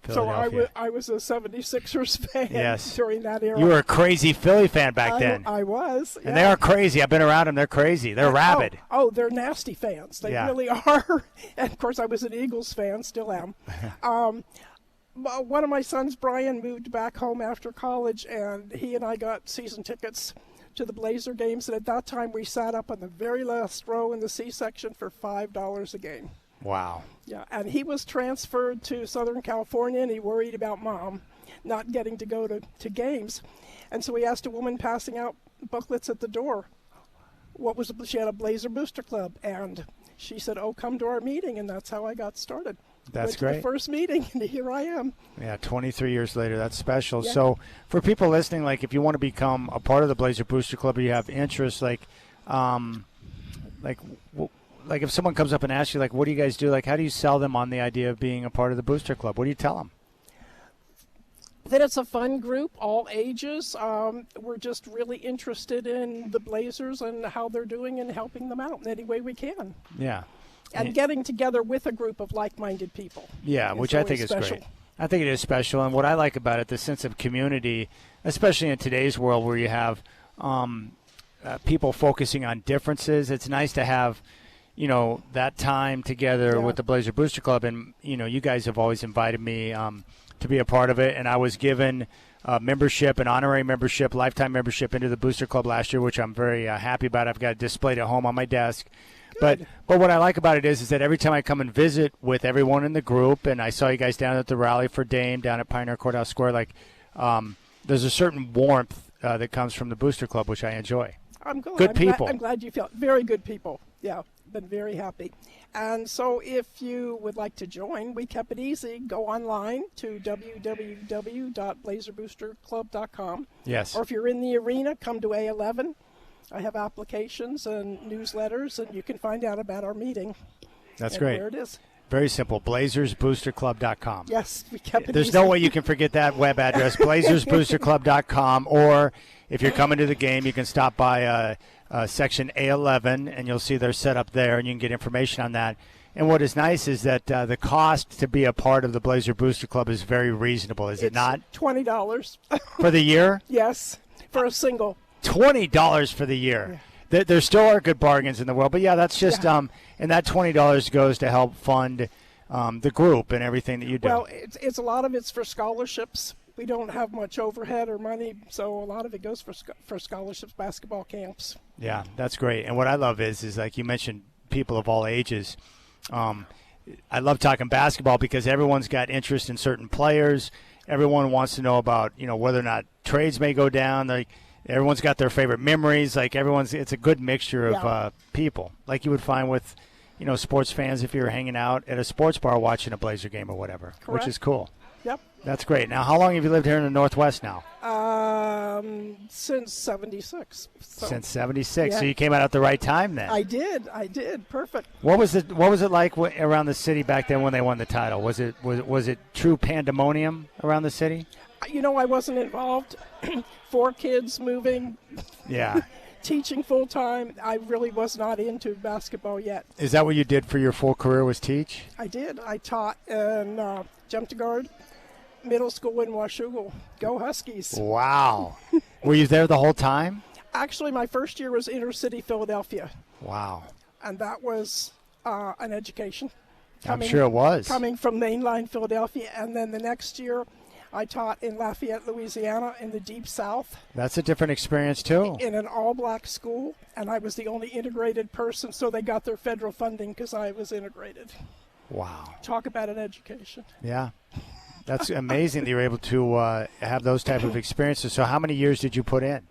So Philadelphia. I was a 76ers fan Yes. during that era. You were a crazy Philly fan back then. I was. And yeah. they are crazy. I've been around them. They're crazy. They're rabid. Oh, they're nasty fans. They Yeah. really are. And, of course, I was an Eagles fan, still am. One of my sons, Brian, moved back home after college, and he and I got season tickets to the Blazer games. And at that time, we sat up on the very last row in the C section for $5 a game. Wow. Yeah, and he was transferred to Southern California, and he worried about Mom not getting to go to games. And so he asked a woman passing out booklets at the door, she had a Blazer Booster Club, and she said, "Oh, come to our meeting," and that's how I got started. That's Went to great. the first meeting, and here I am. Yeah, 23 years later. That's special. Yeah. So for people listening, like if you want to become a part of the Blazer Booster Club or you have interest, like if someone comes up and asks you, like, what do you guys do? Like, how do you sell them on the idea of being a part of the Booster Club? What do you tell them? That it's a fun group, all ages. We're just really interested in the Blazers and how they're doing and helping them out in any way we can. Yeah. And getting together with a group of like-minded people. Yeah, which I think is special. great. I think it is special. And what I like about it, the sense of community, especially in today's world where you have people focusing on differences, it's nice to have that time together with the Blazer Booster Club. And, you guys have always invited me to be a part of it. And I was given membership, an honorary membership, lifetime membership into the Booster Club last year, which I'm very happy about. I've got it displayed at home on my desk. But what I like about it is that every time I come and visit with everyone in the group, and I saw you guys down at the rally for Dame down at Pioneer Courthouse Square, there's a certain warmth that comes from the Booster Club, which I enjoy. I'm glad. Good people. I'm glad you feel very good people. Yeah, been very happy. And so if you would like to join, we kept it easy. Go online to www.blazerboosterclub.com. Yes. Or if you're in the arena, come to A11. I have applications and newsletters, and you can find out about our meeting. That's great. There it is. Very simple, blazersboosterclub.com. Yes, we kept it There's easy. no way you can forget that web address, blazersboosterclub.com. Or if you're coming to the game, you can stop by section A11, and you'll see they're set up there, and you can get information on that. And what is nice is that the cost to be a part of the Blazer Booster Club is very reasonable, is it not? $20. For the year? Yes, for a single. $20 for the year. Yeah. There still are good bargains in the world, but that's just and that $20 goes to help fund the group and everything that you do. Well, it's a lot of it's for scholarships. We don't have much overhead or money, so a lot of it goes for scholarships, basketball camps. Yeah, that's great. And what I love is like you mentioned, people of all ages. I love talking basketball because everyone's got interest in certain players. Everyone wants to know about whether or not trades may go down. Like everyone's got their favorite memories. Like it's a good mixture of people, like you would find with sports fans if you're hanging out at a sports bar watching a Blazer game or whatever. Correct. Which is cool. Yep. That's great. Now, how long have you lived here in the Northwest now? Since 76. Since 76. Yeah. So you came out at the right time then. I did. Perfect. What was it like around the city back then when they won the title? Was it true pandemonium around the city? I wasn't involved. 4 kids moving. Yeah. Teaching full time. I really was not into basketball yet. Is that what you did for your full career, was teach? I did. I taught in jump to guard, middle school in Washougal. Go Huskies. Wow. Were you there the whole time? Actually, my first year was inner city Philadelphia. Wow. And that was an education. I'm sure it was. Coming from mainline Philadelphia. And then the next year, I taught in Lafayette, Louisiana, in the Deep South. That's a different experience, too. In an all-black school, and I was the only integrated person, so they got their federal funding because I was integrated. Wow. Talk about an education. Yeah. That's amazing that you were able to have those type of experiences. So how many years did you put in?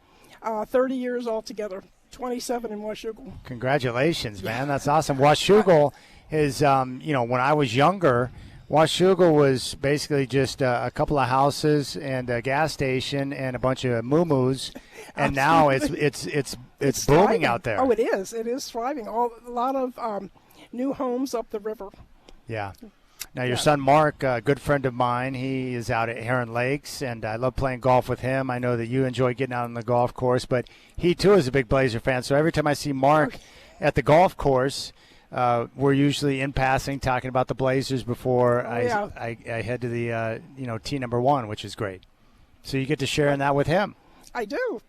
30 years altogether, 27 in Washougal. Congratulations, man. That's awesome. Washougal is, when I was younger, Washougal was basically just a couple of houses and a gas station and a bunch of moo-moos, and now it's booming thriving out there. Oh, it is. It is thriving. A lot of new homes up the river. Yeah. Now, your son Mark, a good friend of mine, he is out at Heron Lakes, and I love playing golf with him. I know that you enjoy getting out on the golf course, but he, too, is a big Blazer fan. So every time I see Mark at the golf course, we're usually in passing talking about the Blazers before I head to the tee number 1, which is great. So you get to share in that with him. I do.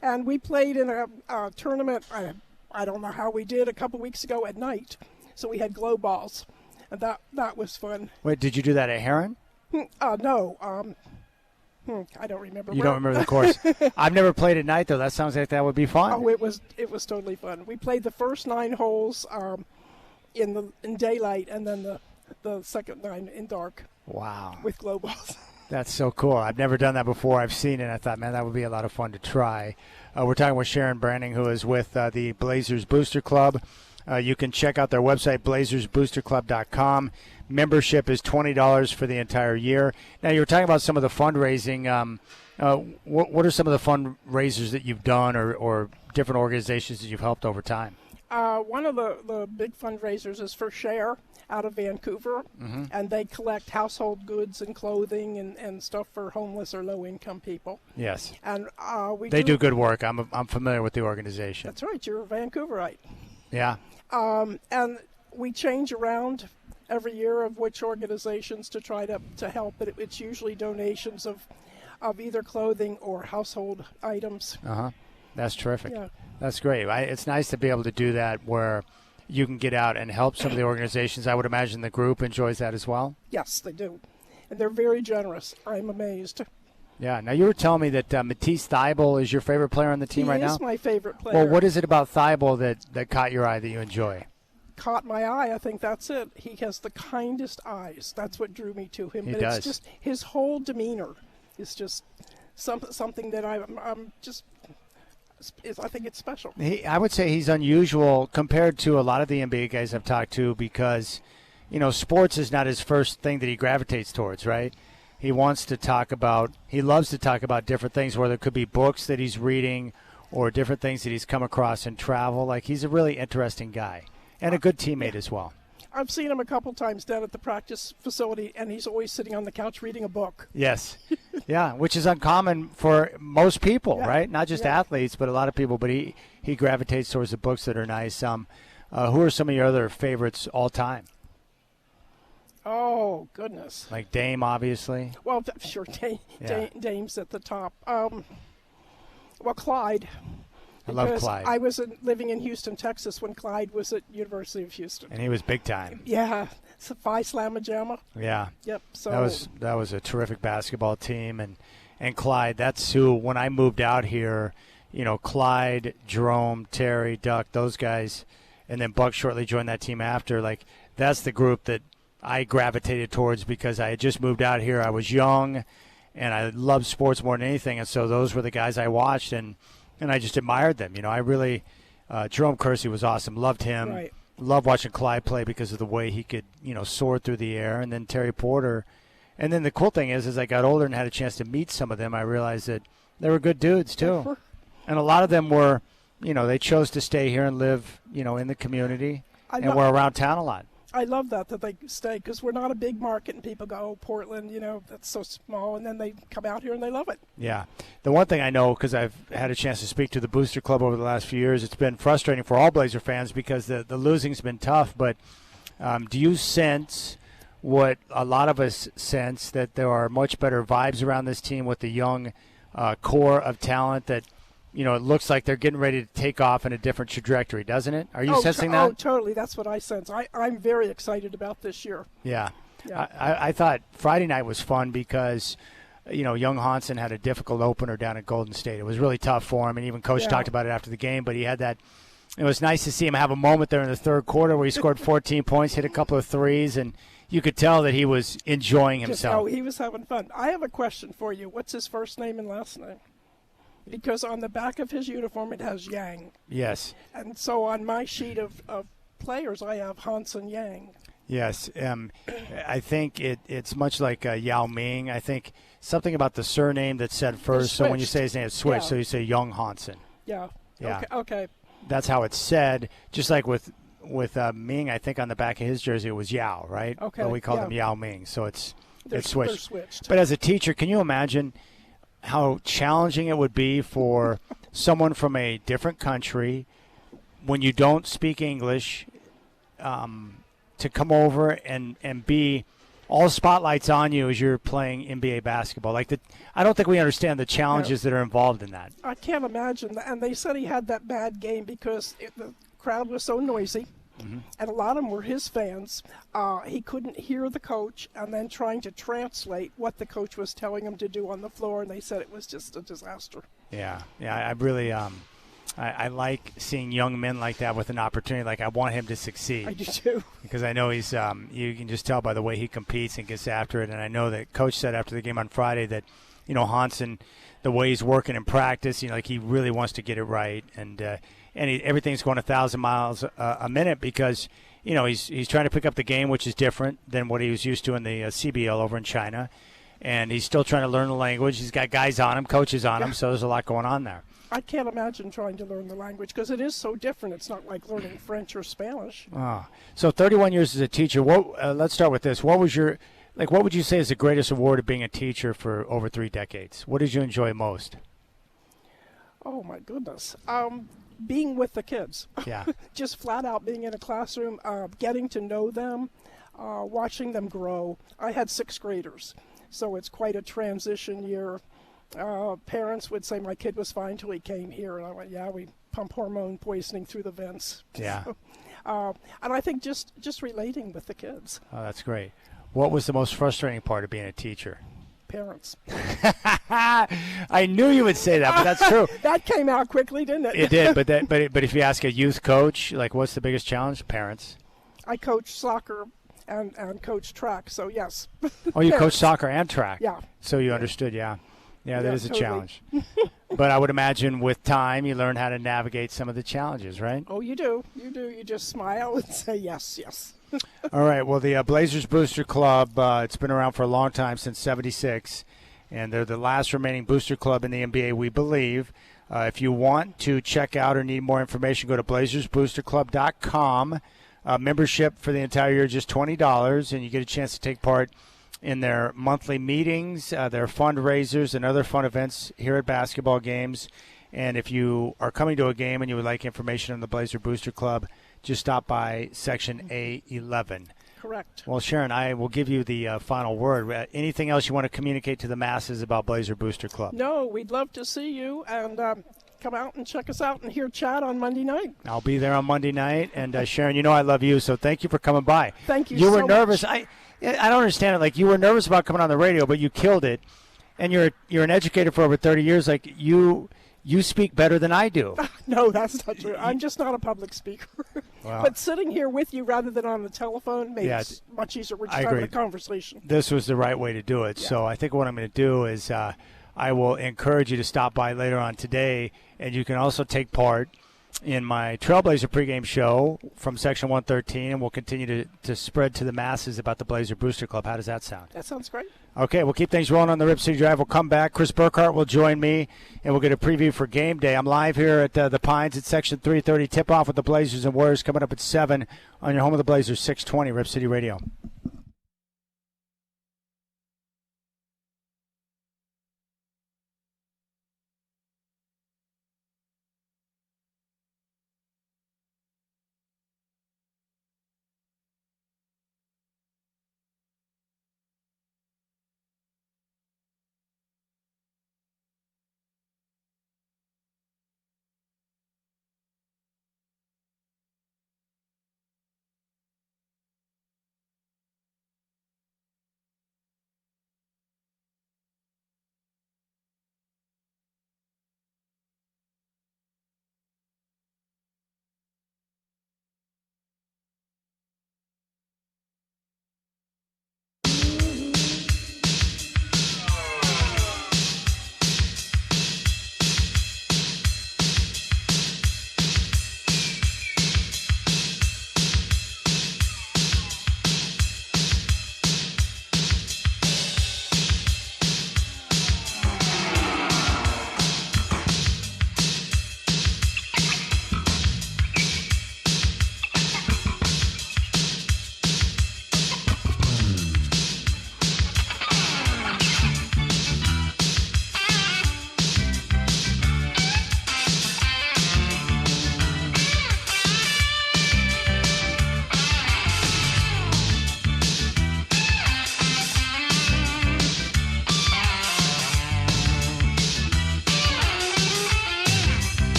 And we played in a tournament, I don't know how we did, a couple weeks ago at night. So we had glow balls, and that was fun. Wait, did you do that at Heron? No. I don't remember. You don't remember the course? I've never played at night, though. That sounds like that would be fun. Oh, it was totally fun. We played the first 9 holes in daylight, and then the second 9 in dark. Wow. With glow balls. That's so cool. I've never done that before. I've seen it. I thought, man, that would be a lot of fun to try. We're talking with Sharon Branning, who is with the Blazers Booster Club. You can check out their website, blazersboosterclub.com. Membership is $20 for the entire year. Now, you were talking about some of the fundraising. What are some of the fundraisers that you've done or different organizations that you've helped over time? One of the big fundraisers is for Share out of Vancouver, and they collect household goods and clothing and stuff for homeless or low-income people. Yes. And they do good work. I'm familiar with the organization. That's right. You're a Vancouverite. Yeah. And we change around every year of which organizations to try to help, but it's usually donations of either clothing or household items. That's terrific. Yeah. That's great. It's nice to be able to do that where you can get out and help some of the organizations. I would imagine the group enjoys that as well. Yes, they do. And they're very generous. I'm amazed. Yeah. Now, you were telling me that Matisse Thybulle is your favorite player on the team right now? He is my favorite player. Well, what is it about Thybulle that caught your eye that you enjoy? Caught my eye. I think that's it. He has the kindest eyes. That's what drew me to him. He but does. It's just his whole demeanor is just something that I'm just. I think it's special. I would say he's unusual compared to a lot of the NBA guys I've talked to because, sports is not his first thing that he gravitates towards, right? He loves to talk about different things, whether it could be books that he's reading or different things that he's come across in travel. Like, he's a really interesting guy and a good teammate as well. I've seen him a couple times down at the practice facility, and he's always sitting on the couch reading a book. Yes. Yeah, which is uncommon for most people, right? Not just athletes, but a lot of people. But he gravitates towards the books that are nice. Who are some of your other favorites all time? Oh, goodness. Like Dame, obviously. Well, sure, Dame's at the top. Well, Clyde. I love Clyde. I was living in Houston, Texas when Clyde was at University of Houston. And he was big time. Yeah. Phi Slamma Jamma. Yeah. Yep. So that was a terrific basketball team. And Clyde, that's who, when I moved out here, Clyde, Jerome, Terry, Duck, those guys, and then Buck shortly joined that team after. Like, that's the group that I gravitated towards because I had just moved out here. I was young, and I loved sports more than anything. And so those were the guys I watched, and I just admired them. I really Jerome Kersey was awesome. Loved him. Right. Loved watching Clyde play because of the way he could, soar through the air. And then Terry Porter. And then the cool thing is, as I got older and had a chance to meet some of them, I realized that they were good dudes, too. And a lot of them were, they chose to stay here and live, in the community. And were around town a lot. I love that they stay because we're not a big market and people go, oh, Portland, that's so small. And then they come out here and they love it. Yeah. The one thing I know, because I've had a chance to speak to the Booster Club over the last few years, it's been frustrating for all Blazer fans because the losing's been tough. But do you sense what a lot of us sense, that there are much better vibes around this team with the young core of talent that, it looks like they're getting ready to take off in a different trajectory, doesn't it? Are you sensing that? Oh, totally. That's what I sense. I'm very excited about this year. Yeah. I thought Friday night was fun because, young Hansen had a difficult opener down at Golden State. It was really tough for him, and even Coach talked about it after the game, but he had that. It was nice to see him have a moment there in the third quarter where he scored 14 points, hit a couple of threes, and you could tell that he was enjoying himself. He was having fun. I have a question for you. What's his first name and last name? Because on the back of his uniform it has Yang. Yes. And so on my sheet of players I have Hansen Yang. Yes. I think it's much like Yao Ming. I think something about the surname that's said first. So when you say his name, it's switched. Yeah. So you say Young Hansen. Yeah. Yeah. Okay. That's how it's said. Just like with Ming, I think on the back of his jersey it was Yao, right? Okay. But we called him Yao Ming. So it's switched. They're switched. But as a teacher, can you imagine how challenging it would be for someone from a different country when you don't speak English to come over and be all spotlights on you as you're playing NBA basketball? I don't think we understand the challenges that are involved in that. I can't imagine that. And they said he had that bad game because the crowd was so noisy. Mm-hmm. And a lot of them were his fans. He couldn't hear the coach, and then trying to translate what the coach was telling him to do on the floor, and they said it was just a disaster. Yeah. I really I like seeing young men like that with an opportunity. Like, I want him to succeed. I do too. Because I know he's you can just tell by the way he competes and gets after it. And I know that Coach said after the game on Friday that, Hansen, the way he's working in practice, like he really wants to get it right. And everything's going 1,000 miles a minute because, he's trying to pick up the game, which is different than what he was used to in the CBL over in China. And he's still trying to learn the language. He's got guys on him, coaches on him, so there's a lot going on there. I can't imagine trying to learn the language because it is so different. It's not like learning French or Spanish. So 31 years as a teacher. Let's start with this. What would you say is the greatest award of being a teacher for over 3 decades? What did you enjoy most? Oh, my goodness. Being with the kids. Yeah. Just flat out being in a classroom, getting to know them, watching them grow. I had 6th graders, so it's quite a transition year. Parents would say my kid was fine till he came here, and I went, yeah, we pump hormone poisoning through the vents. Yeah. And I think just relating with the kids. Oh, that's great. What was the most frustrating part of being a teacher? Parents. I knew you would say that, but that's true. That came out quickly, didn't it? It did, but if you ask a youth coach, like, what's the biggest challenge? Parents. I coach soccer and coach track, so yes. Oh, you coach soccer and track. Yeah. So you understood, yeah. Yeah, that is a totally. challenge. But I would imagine with time you learn how to navigate some of the challenges, right? Oh, you do. You do. You just smile and say yes, yes. All right. Well, the Blazers Booster Club, it's been around for a long time, since '76, and they're the last remaining booster club in the NBA, we believe. If you want to check out or need more information, go to BlazersBoosterClub.com. Membership for the entire year is just $20, and you get a chance to take part in their monthly meetings, their fundraisers, and other fun events here at basketball games. And if you are coming to a game and you would like information on the Blazer Booster Club, just stop by Section A11. Correct. Well, Sharon, I will give you the final word. Anything else you want to communicate to the masses about Blazer Booster Club? No, we'd love to see you, and come out and check us out and hear Chad on Monday night. I'll be there on Monday night. And, Sharon, I love you, so thank you for coming by. Thank you so much. You were nervous. Much. I don't understand it. Like, you were nervous about coming on the radio, but you killed it. And you're an educator for over 30 years. Like, you speak better than I do. No, that's not true. I'm just not a public speaker. Wow. But sitting here with you rather than on the telephone makes it much easier. We're just having a conversation. This was the right way to do it. Yeah. So I think what I'm going to do is I will encourage you to stop by later on today, and you can also take part in my Trailblazer pregame show from Section 113, and we'll continue to spread to the masses about the Blazer Booster Club. How does that sound? That sounds great. Okay, we'll keep things rolling on the Rip City Drive. We'll come back. Chris Burkhart will join me, and we'll get a preview for game day. I'm live here at the Pines at Section 330. Tip-off with the Blazers and Warriors coming up at 7 on your home of the Blazers, 620 Rip City Radio.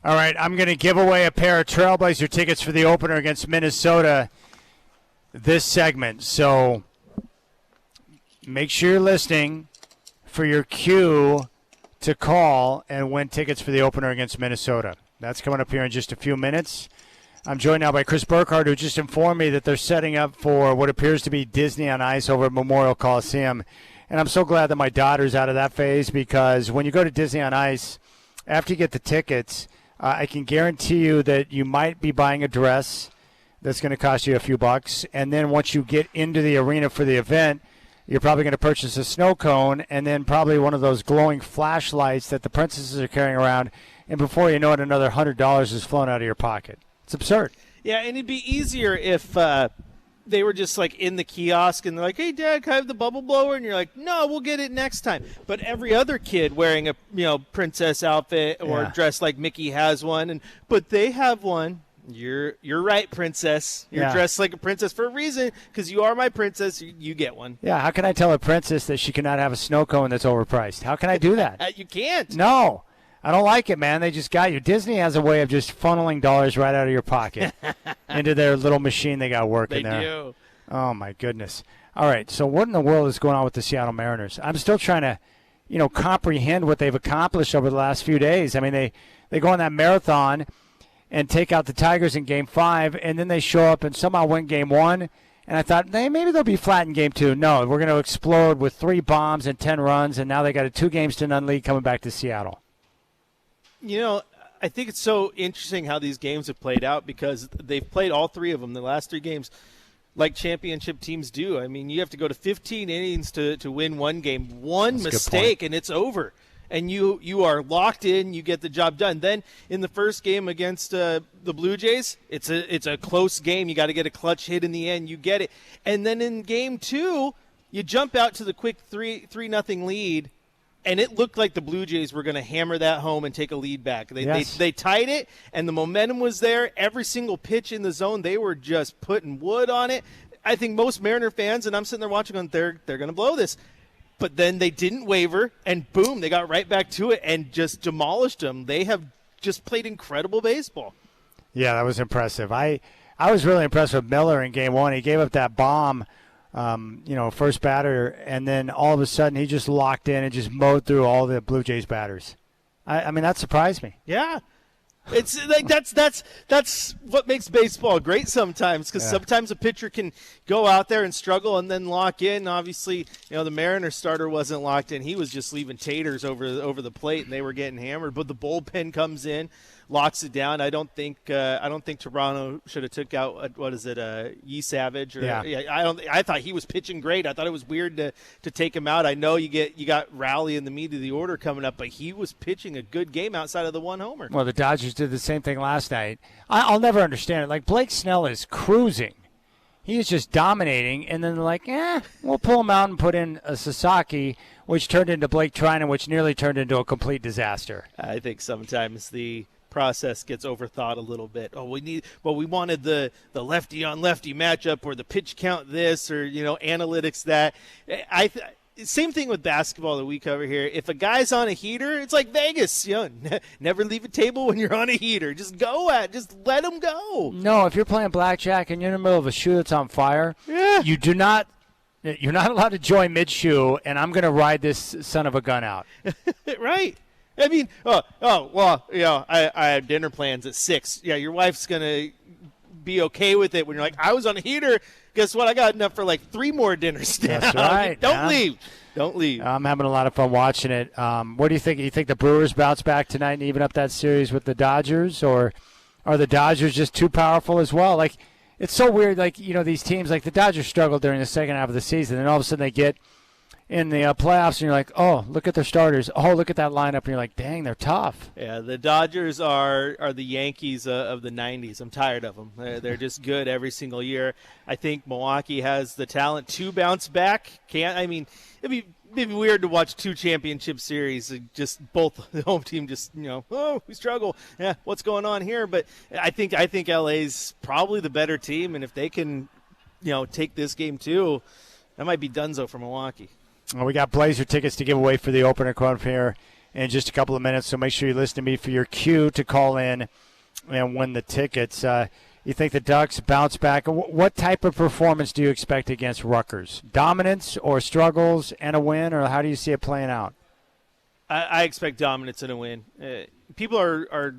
All right, I'm going to give away a pair of Trailblazer tickets for the opener against Minnesota this segment. So make sure you're listening for your cue to call and win tickets for the opener against Minnesota. That's coming up here in just a few minutes. I'm joined now by Chris Burkhardt, who just informed me that they're setting up for what appears to be Disney on Ice over at Memorial Coliseum. And I'm so glad that my daughter's out of that phase, because when you go to Disney on Ice, after you get the tickets, I can guarantee you that you might be buying a dress that's going to cost you a few bucks. And then once you get into the arena for the event, you're probably going to purchase a snow cone and then probably one of those glowing flashlights that the princesses are carrying around. And before you know it, another $100 is flown out of your pocket. It's absurd. Yeah, and it'd be easier if they were just like in the kiosk and they're like, "Hey, Dad, can I have the bubble blower?" And you're like, "No, we'll get it next time." But every other kid wearing a princess outfit or dressed like Mickey has one, but they have one. You're right, princess. You're dressed like a princess for a reason, because you are my princess. You get one. Yeah, how can I tell a princess that she cannot have a snow cone that's overpriced? How can I do that? You can't. No. I don't like it, man. They just got you. Disney has a way of just funneling dollars right out of your pocket into their little machine they got working there. They do. Oh, my goodness. All right, so what in the world is going on with the Seattle Mariners? I'm still trying to, comprehend what they've accomplished over the last few days. I mean, they go on that marathon and take out the Tigers in Game 5, and then they show up and somehow win Game 1. And I thought, maybe they'll be flat in Game 2. No, we're going to explode with 3 bombs and 10 runs, and now they got a 2-0 lead coming back to Seattle. I think it's so interesting how these games have played out, because they've played all 3 of them, the last 3 games, like championship teams do. I mean, you have to go to 15 innings to win one game. One mistake, and it's over. And you are locked in. You get the job done. Then in the first game against the Blue Jays, it's a close game. You got to get a clutch hit in the end. You get it. And then in Game 2, you jump out to the quick 3-0 lead. And it looked like the Blue Jays were going to hammer that home and take a lead back. They tied it, and the momentum was there. Every single pitch in the zone, they were just putting wood on it. I think most Mariner fans, and I'm sitting there watching, going, they're going to blow this. But then they didn't waver, and boom, they got right back to it and just demolished them. They have just played incredible baseball. Yeah, that was impressive. I was really impressed with Miller in Game 1. He gave up that bomb. First batter, and then all of a sudden he just locked in and just mowed through all the Blue Jays batters. I mean, that surprised me. Yeah. It's like that's what makes baseball great sometimes, because sometimes a pitcher can go out there and struggle and then lock in. Obviously, the Mariner starter wasn't locked in. He was just leaving taters over the plate, and they were getting hammered. But the bullpen comes in, locks it down. I don't think Toronto should have took out Yee Savage. I thought he was pitching great. I thought it was weird to take him out. I know you got Rowley in the meat of the order coming up, but he was pitching a good game outside of the one homer. Well, the Dodgers did the same thing last night. I'll never understand it. Like, Blake Snell is cruising. He is just dominating, and then they're like, we'll pull him out and put in a Sasaki, which turned into Blake Trinan, which nearly turned into a complete disaster. I think sometimes the process gets overthought a little bit. We wanted the lefty on lefty matchup, or the pitch count this, or analytics that. Same thing with basketball that we cover here. If a guy's on a heater, it's like Vegas. Never leave a table when you're on a heater. Just let him go. No, if you're playing blackjack and you're in the middle of a shoe that's on fire, you're not allowed to join mid-shoe, and I'm going to ride this son of a gun out. Right. I mean, I have dinner plans at 6. Yeah, your wife's going to be okay with it when you're like, I was on a heater. Guess what? I got enough for like 3 more dinners down. That's right. Don't leave. I'm having a lot of fun watching it. What do you think? You think the Brewers bounce back tonight and even up that series with the Dodgers, or are the Dodgers just too powerful as well? Like, it's so weird. Like, these teams, like the Dodgers struggled during the second half of the season, and all of a sudden they get in the playoffs, and you're like, oh, look at their starters. Oh, look at that lineup, and you're like, dang, they're tough. Yeah, the Dodgers are the Yankees of the 90s. I'm tired of them. They're just good every single year. I think Milwaukee has the talent to bounce back. It'd be weird to watch 2 championship series, just both the home team just, we struggle. Yeah, what's going on here? But I think LA's probably the better team, and if they can, take this game too, that might be donezo for Milwaukee. Well, we got Blazer tickets to give away for the opener coming up here in just a couple of minutes, so make sure you listen to me for your cue to call in and win the tickets. You think the Ducks bounce back? What type of performance do you expect against Rutgers? Dominance or struggles and a win, or how do you see it playing out? I expect dominance and a win. People are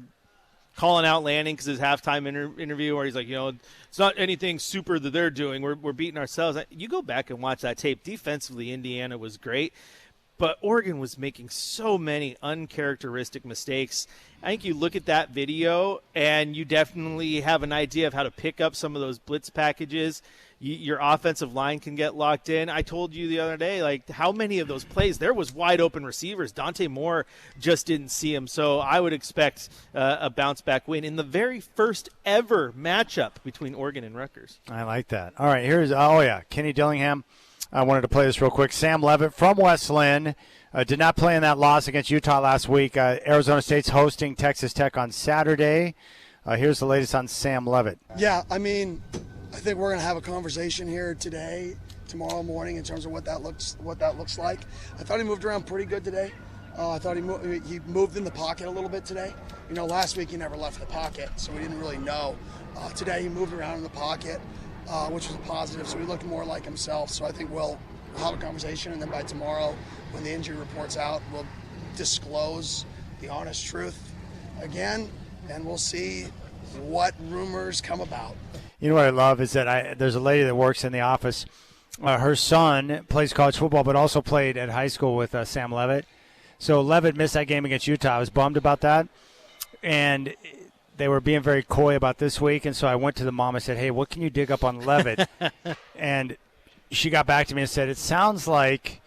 calling out Lanning because his halftime interview where he's like, it's not anything super that they're doing. We're beating ourselves. You go back and watch that tape. Defensively, Indiana was great, but Oregon was making so many uncharacteristic mistakes. I think you look at that video and you definitely have an idea of how to pick up some of those blitz packages. Your offensive line can get locked in. I told you the other day, like, how many of those plays, there was wide open receivers. Dante Moore just didn't see him. So I would expect a bounce-back win in the very first ever matchup between Oregon and Rutgers. I like that. All right, Kenny Dillingham. I wanted to play this real quick. Sam Levitt from West Lynn did not play in that loss against Utah last week. Arizona State's hosting Texas Tech on Saturday. Here's the latest on Sam Levitt. Yeah, I think we're going to have a conversation here tomorrow morning, in terms of what that looks like. I thought he moved around pretty good today. I thought he moved in the pocket a little bit today. Last week he never left the pocket, so we didn't really know. Today he moved around in the pocket, which was a positive, so he looked more like himself. So I think we'll have a conversation, and then by tomorrow, when the injury report's out, we'll disclose the honest truth again, and we'll see what rumors come about. You know what I love is that there's a lady that works in the office. Her son plays college football, but also played at high school with Sam Levitt. So Levitt missed that game against Utah. I was bummed about that. And they were being very coy about this week. And so I went to the mom and said, hey, what can you dig up on Levitt? And she got back to me and said, it sounds like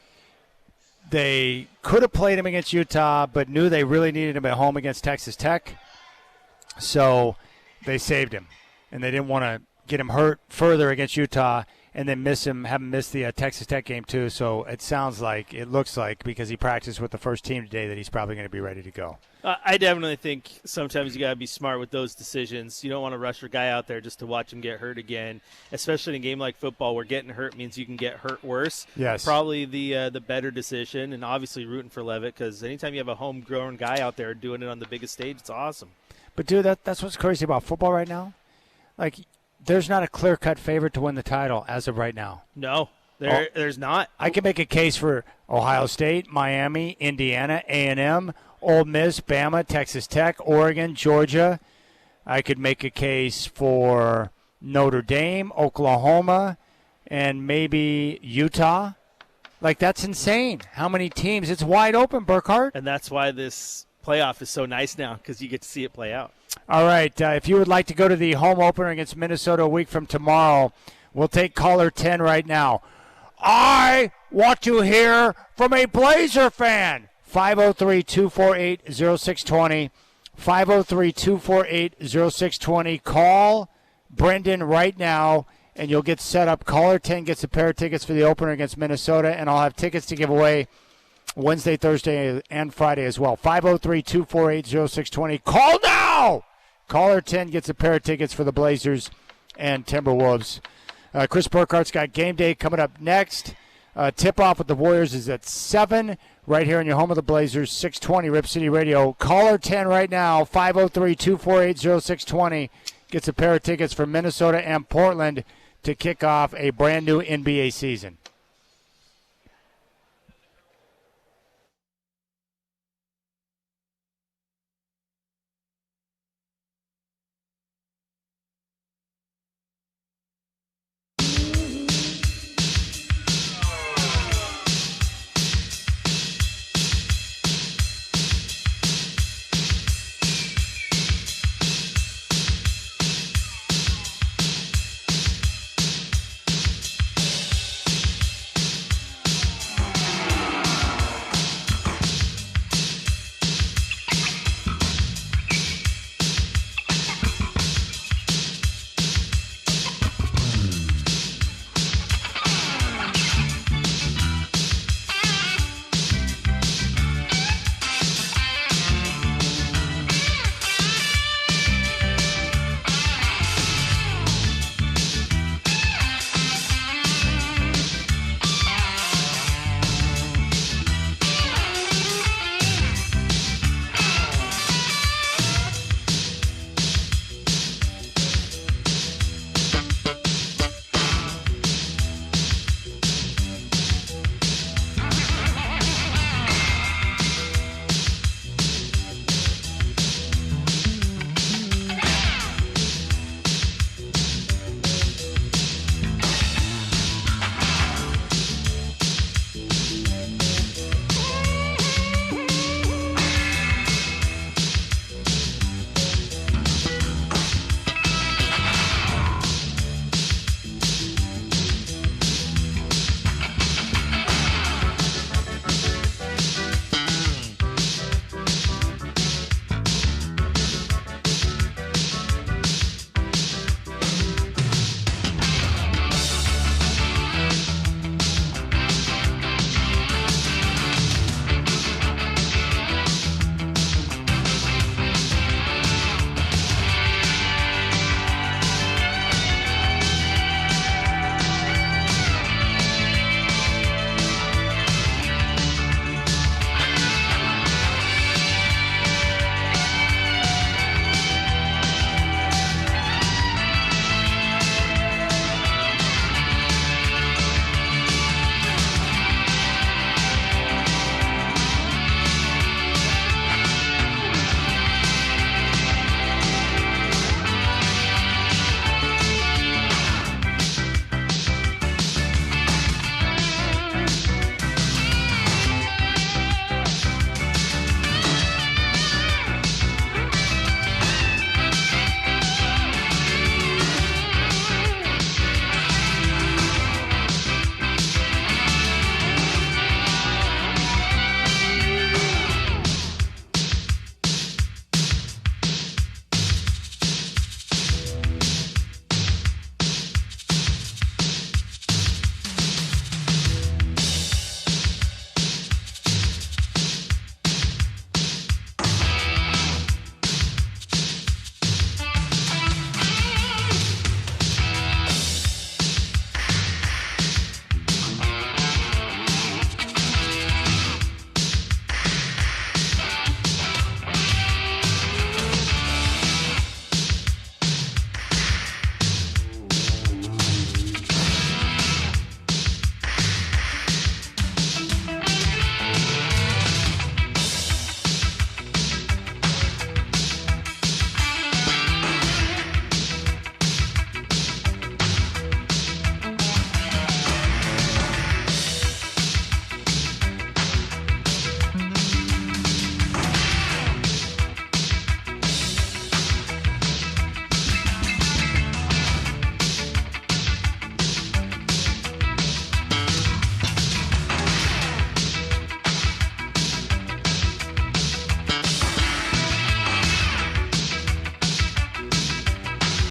they could have played him against Utah, but knew they really needed him at home against Texas Tech. So they saved him. And they didn't want to get him hurt further against Utah and then have him miss the Texas Tech game too. So it looks like, because he practiced with the first team today, that he's probably going to be ready to go. I definitely think sometimes you got to be smart with those decisions. You don't want to rush your guy out there just to watch him get hurt again, especially in a game like football where getting hurt means you can get hurt worse. Yes. Probably the better decision, and obviously rooting for Levitt, because anytime you have a homegrown guy out there doing it on the biggest stage, it's awesome. But, dude, that's what's crazy about football right now. Like, there's not a clear-cut favorite to win the title as of right now. No, there's not. I can make a case for Ohio State, Miami, Indiana, A&M, Ole Miss, Bama, Texas Tech, Oregon, Georgia. I could make a case for Notre Dame, Oklahoma, and maybe Utah. Like, that's insane. How many teams? It's wide open, Burkhart. And that's why this playoff is so nice now, because you get to see it play out. All right, if you would like to go to the home opener against Minnesota a week from tomorrow, we'll take caller 10 right now. I want to hear from a Blazer fan. 503-248-0620. 503-248-0620. Call Brendan right now, and you'll get set up. Caller 10 gets a pair of tickets for the opener against Minnesota, and I'll have tickets to give away Wednesday, Thursday, and Friday as well. 503-248-0620. Call now! Caller 10 gets a pair of tickets for the Blazers and Timberwolves. Chris Burkhart's got game day coming up next. Tip-off with the Warriors is at 7, right here in your home of the Blazers, 620 Rip City Radio. Caller 10 right now, 503-248-0620, gets a pair of tickets for Minnesota and Portland to kick off a brand-new NBA season.